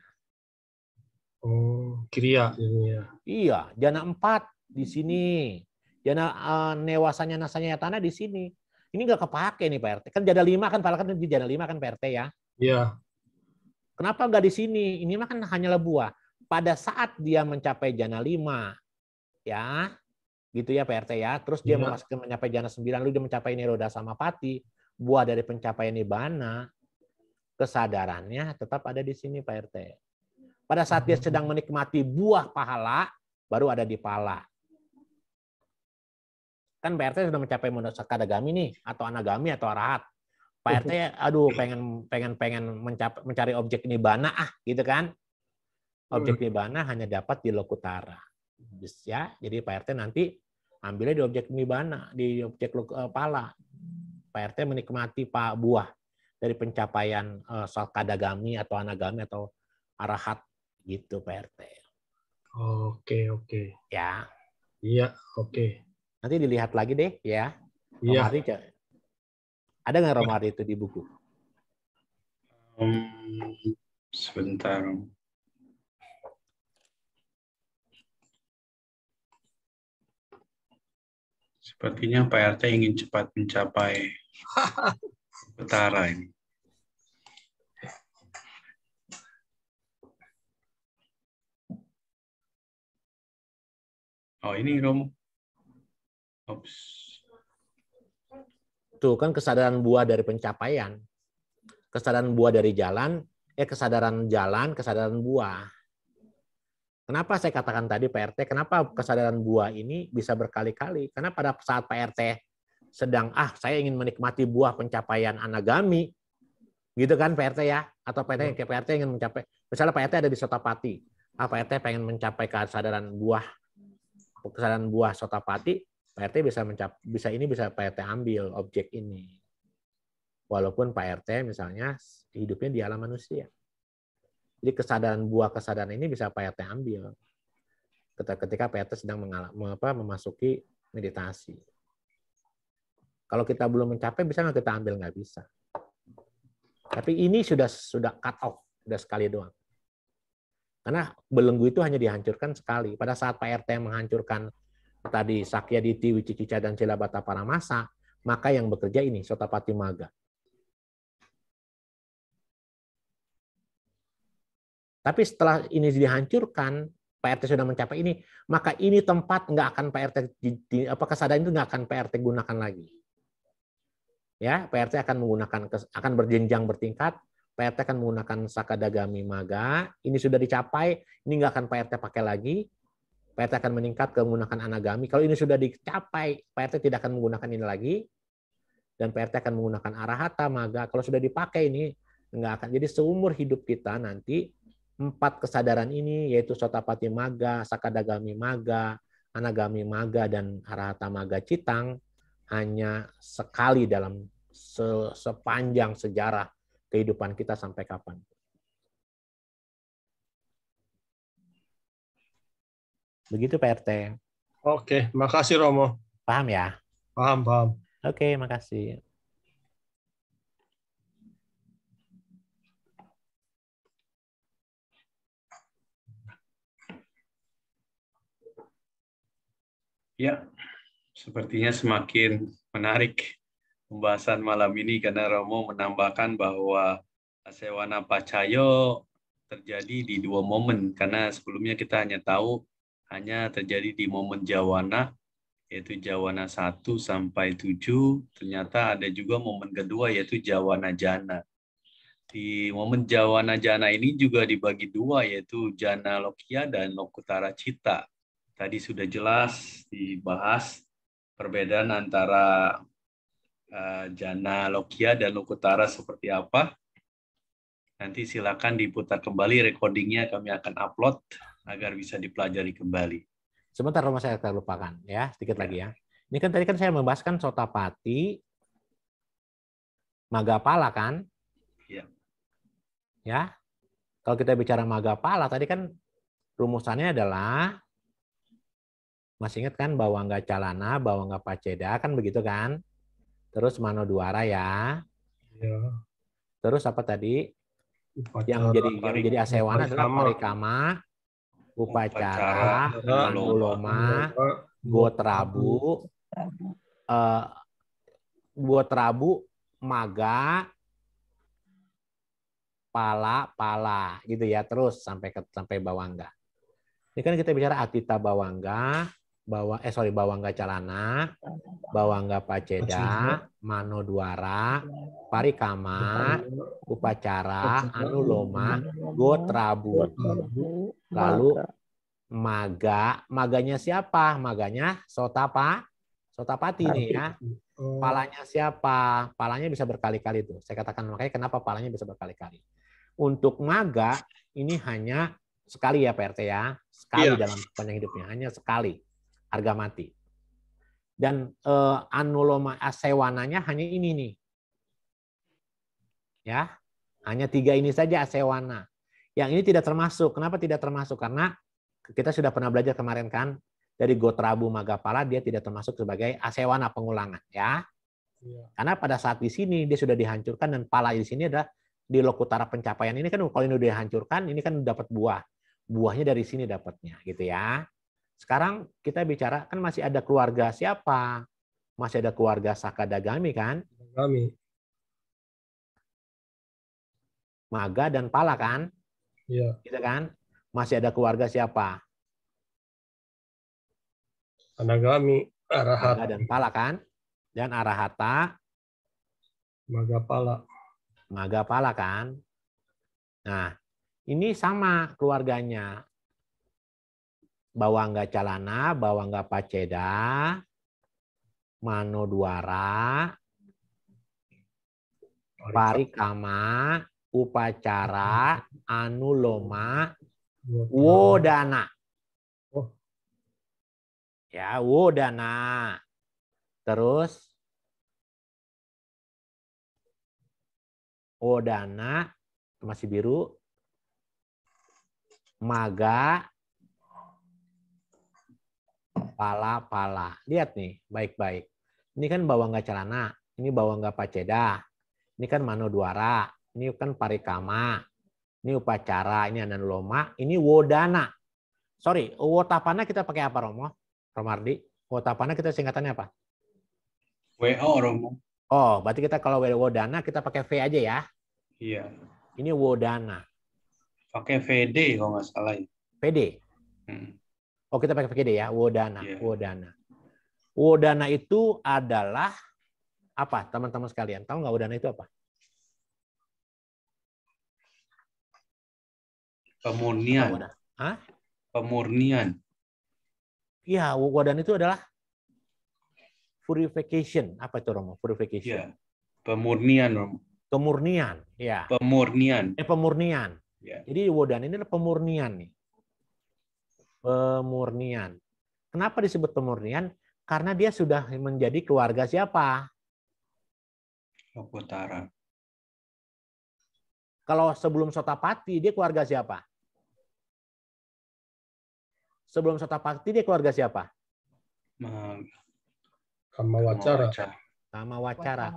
Oh, kriya ini ya. Iya, jana 4 di sini. Jana newasanya nasanya tanah di sini. Ini enggak kepake nih Pak RT. Kan jana 5 kan, padahal kan di jana 5 kan Pak RT ya. Iya. Kenapa enggak di sini? Ini mah kan hanyalah buah. Pada saat dia mencapai jana 5, ya, gitu ya Pak RT ya. Terus dia memasuki mencapai jana 9, lalu dia mencapai niroda samapati, buah dari pencapaian nibbana, kesadarannya tetap ada di sini Pak RT. Pada saat dia sedang menikmati buah pahala, baru ada di pala. Kan Pak RT sudah mencapai sakadagami nih, atau anagami atau arahat. Pak RT, aduh pengen mencari objek nibbana gitu kan. Objek nibbana hanya dapat di lokutara. Ya, jadi Pak RT nanti ambilnya di objek nibbana, di objek pala. Pak RT menikmati buah dari pencapaian sakadagami atau anagami atau arahat gitu Pak RT. Oke. Ya. Iya, oke. Nanti dilihat lagi deh ya. Iya. Romardi, ada nggak Romardi itu di buku? Sebentar. Sepertinya Pak RT ingin cepat mencapai utara ini. Oh ini Romo. Oops. Tuh kan kesadaran buah dari pencapaian. Kesadaran buah dari jalan, kesadaran jalan, kesadaran buah. Kenapa saya katakan tadi Pak RT, kenapa kesadaran buah ini bisa berkali-kali? Karena pada saat Pak RT sedang, saya ingin menikmati buah pencapaian anagami, gitu kan Pak RT ya? Atau Pak RT ingin mencapai, misalnya Pak RT ada di Sotapati, Pak RT pengen mencapai kesadaran buah Sotapati, Pak RT bisa Pak RT ambil objek ini. Walaupun Pak RT misalnya hidupnya di alam manusia. Jadi kesadaran ini bisa Pak RT ambil ketika Pak RT sedang memasuki meditasi. Kalau kita belum mencapai, bisa nggak kita ambil? Nggak bisa. Tapi ini sudah cut off, sudah sekali doang. Karena belenggu itu hanya dihancurkan sekali. Pada saat Pak RT menghancurkan tadi Sakyaditi, Wicicica, dan Cilabata Paramasa, maka yang bekerja ini Sotapati Maga. Tapi setelah ini dihancurkan, Pak RT sudah mencapai ini, maka ini tempat nggak akan Pak RT, kesadaran itu nggak akan Pak RT gunakan lagi. Ya, Pak RT akan berjenjang bertingkat. Pak RT akan menggunakan sakadagami maga. Ini sudah dicapai, ini nggak akan Pak RT pakai lagi. Pak RT akan meningkat ke menggunakan anagami. Kalau ini sudah dicapai, Pak RT tidak akan menggunakan ini lagi. Dan Pak RT akan menggunakan arahata maga. Kalau sudah dipakai ini nggak akan. Jadi seumur hidup kita nanti 4 kesadaran ini, yaitu Sotapati Maga, Sakadagami Maga, Anagami Maga, dan Arahata Maga Citang, hanya sekali dalam sepanjang sejarah kehidupan kita sampai kapan. Begitu Pak RT. Oke, makasih Romo. Paham ya? Paham. Oke, makasih. Ya, sepertinya semakin menarik pembahasan malam ini karena Romo menambahkan bahwa Asewana Pacayo terjadi di 2 momen, karena sebelumnya kita hanya tahu hanya terjadi di momen Jawana, yaitu Jawana 1 sampai 7. Ternyata ada juga momen kedua, yaitu Jawana Jana. Di momen Jawana Jana ini juga dibagi 2, yaitu Jana Lokya dan Lokutara Cita. Tadi sudah jelas dibahas perbedaan antara Jana Lokya dan Lokutara seperti apa. Nanti silakan diputar kembali recordingnya, kami akan upload agar bisa dipelajari kembali. Sebentar, Romo, saya terlupakan ya, sedikit lagi ya. Ini kan tadi kan saya membahaskan Sotapati, Magapala kan? Ya. Ya. Kalau kita bicara Magapala tadi kan rumusannya adalah, masih ingat kan, Bawangga Calana, Bawangga Paceda, kan begitu kan? Terus Manodwara ya. Ya. Terus apa tadi? Yang jadi Asewana adalah Parikama, Upacara, Anuloma, Gotrabu, Maga, Pala, gitu ya, terus sampai Bawangga. Ini kan kita bicara Atita Bawangga, Bawangga Calana, Bawangga Paceda, Manodwara, Parikama, Upacara, Anuloma, Gotrabu. Lalu maganya siapa? Maganya Sotapati nih ya. Palanya siapa? Palanya bisa berkali-kali tuh. Saya katakan makanya kenapa palanya bisa berkali-kali. Untuk maga ini hanya sekali ya PRT ya. Sekali dalam sepanjang hidupnya, hanya sekali. Harga mati. Dan Anuloma Asewananya hanya ini nih. Ya. Hanya 3 ini saja Asewana. Yang ini tidak termasuk. Kenapa tidak termasuk? Karena kita sudah pernah belajar kemarin kan, dari Gotrabu Magapala dia tidak termasuk sebagai Asewana pengulangan ya. Karena pada saat di sini dia sudah dihancurkan, dan pala di sini adalah di Lokutara pencapaian ini kan, kalau ini udah dihancurkan ini kan dapat buah. Buahnya dari sini dapatnya gitu ya. Sekarang kita bicara kan masih ada keluarga siapa? Masih ada keluarga Sakadagami kan? Kami. Maga dan Pala kan? Iya. Gitu kan? Masih ada keluarga siapa? Anagami, Arahat. Maga dan Pala kan? Dan Arahata, Magapala kan? Nah, ini sama keluarganya. Bawangga Calana, Bawangga Paceda, Manodwara, Parikama, Upacara, Anuloma, Wodana. Ya, Wodana. Terus Wodana masih biru. Maga, Pala. Lihat nih, baik-baik. Ini kan Bawangga Calana, ini Bawangga Paceda, ini kan Manodwara, ini kan Parikama, ini Upacara, ini Anuloma, ini Wodana. Sorry, Wotapana kita pakai apa, Romardi? Wotapana kita singkatannya apa? WO, Romo. Oh, berarti kita kalau Wodana kita pakai V aja ya? Iya. Ini Wodana. Pakai VD kalau nggak salah ya. PD. Oh, kita pakai PD ya, Wodana. Yeah. Wodana itu adalah apa, teman-teman sekalian? Tahu nggak Wodana itu apa? Pemurnian. Hah? Pemurnian. Iya, Wodana itu adalah purification. Apa itu, Romo? Purification. Yeah. Pemurnian, Romo. Kemurnian, ya. Pemurnian. Pemurnian. Yeah. Jadi Wodana ini adalah pemurnian nih. Pemurnian. Kenapa disebut pemurnian? Karena dia sudah menjadi keluarga siapa? Lokutara. Kalau sebelum Sotapati, dia keluarga siapa? Sebelum Sotapati, dia keluarga siapa? Kamawacara. Kamawacara.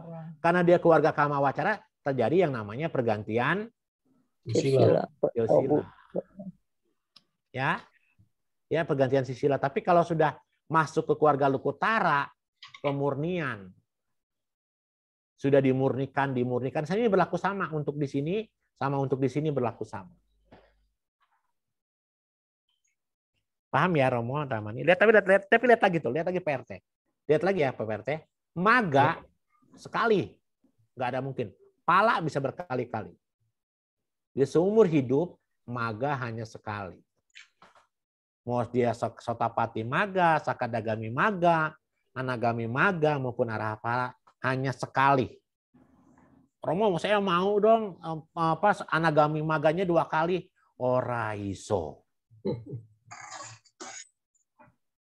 Karena dia keluarga Kamawacara, terjadi yang namanya pergantian Silsila. Ya, pergantian silsilah. Tapi kalau sudah masuk ke keluarga Lokutara, pemurnian. Sudah dimurnikan. Ini berlaku sama untuk di sini, sama untuk di sini berlaku sama. Paham ya Romo, Ramani? Lihat lagi tuh, lihat lagi PRT. Lihat lagi ya PRT. Maga sekali, nggak ada mungkin. Pala bisa berkali-kali. Di seumur hidup, maga hanya sekali. Mau dia Sotapati maga, Sakadagami maga, Anagami maga maupun Arahapala hanya sekali. Romo, saya mau dong Anagami maganya 2 kali. Ora iso.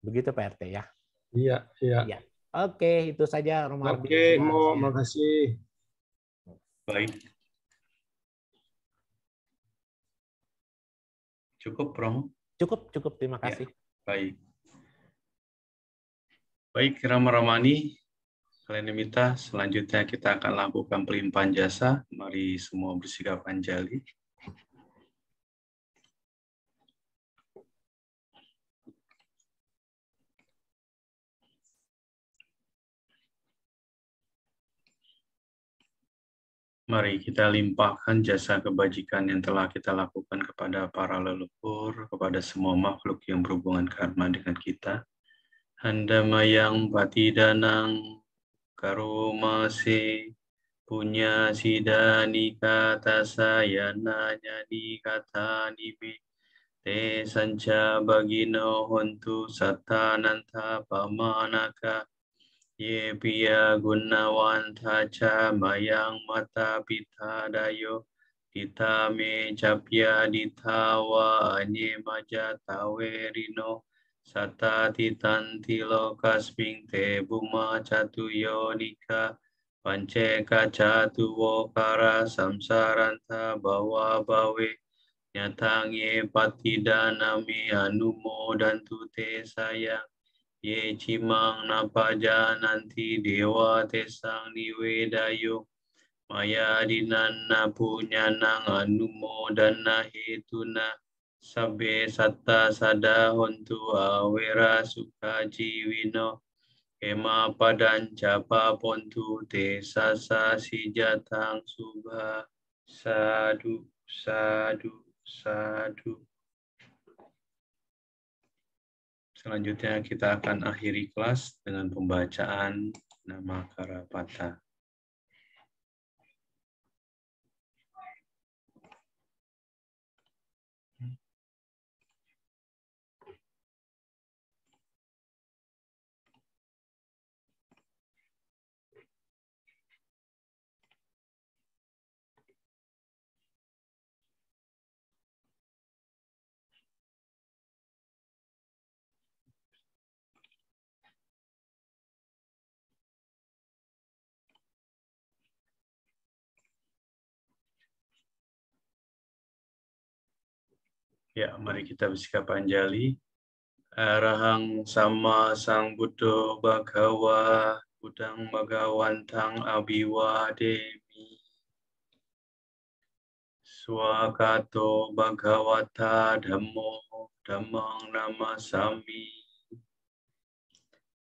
Begitu Pak RT ya. Iya, iya. Ya. Oke, itu saja Romo Ardi. Oke, Mo, makasih. Baik. Cukup, Romo? Cukup. Terima kasih. Ya, baik. Baik, Rama Ramani, kalian diminta selanjutnya kita akan lakukan pelimpahan jasa. Mari semua bersikap anjali. Mari kita limpahkan jasa kebajikan yang telah kita lakukan kepada para leluhur, kepada semua makhluk yang berhubungan karma dengan kita. Handamayang patidanang karumase punya sidani kata sayana nyani kata nibe te sanca bagino hontu satananta pamanaka ye piya gunawan taca mayang mata pita dayo ditame capya ditawa anye maja tawerino sata titanti lokasping te buma catuyo nika panceka catuwo kara samsaranta bawa bawe nyatangi patidanami anumo dan tute sayang ye cimang napaja nanti dewa tesang niwedayo maya dinanna punyanang anumo dan nahituna sabbe satta sada hontu awera suka jiwino ema padan capa pontu te sasa sijatang subha sadu sadu sadu. Selanjutnya kita akan akhiri kelas dengan pembacaan nama Karapata. Ya, mari kita bersikap anjali. Arahang sama sang Buddha Bhagawa, Budang Bhagawantang Abiwa Demi. Swakato Bhagawata Dhammo, Dhammang Namasami.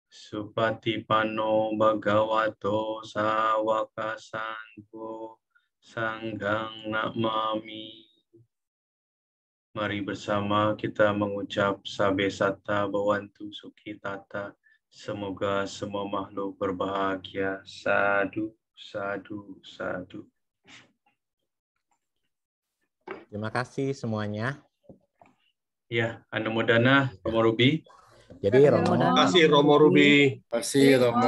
Supatipano Bhagavato Sawaka Sangho, Sanggang Namami. Mari bersama kita mengucap Sabe Satta Bhavantu Sukhitata. Semoga semua makhluk berbahagia. Sadu, sadu, sadu. Terima kasih semuanya. Ya, Anumodana, Romo Ruby. Jadi Romo, Terima kasih Romo Ruby. Terima kasih, Romo.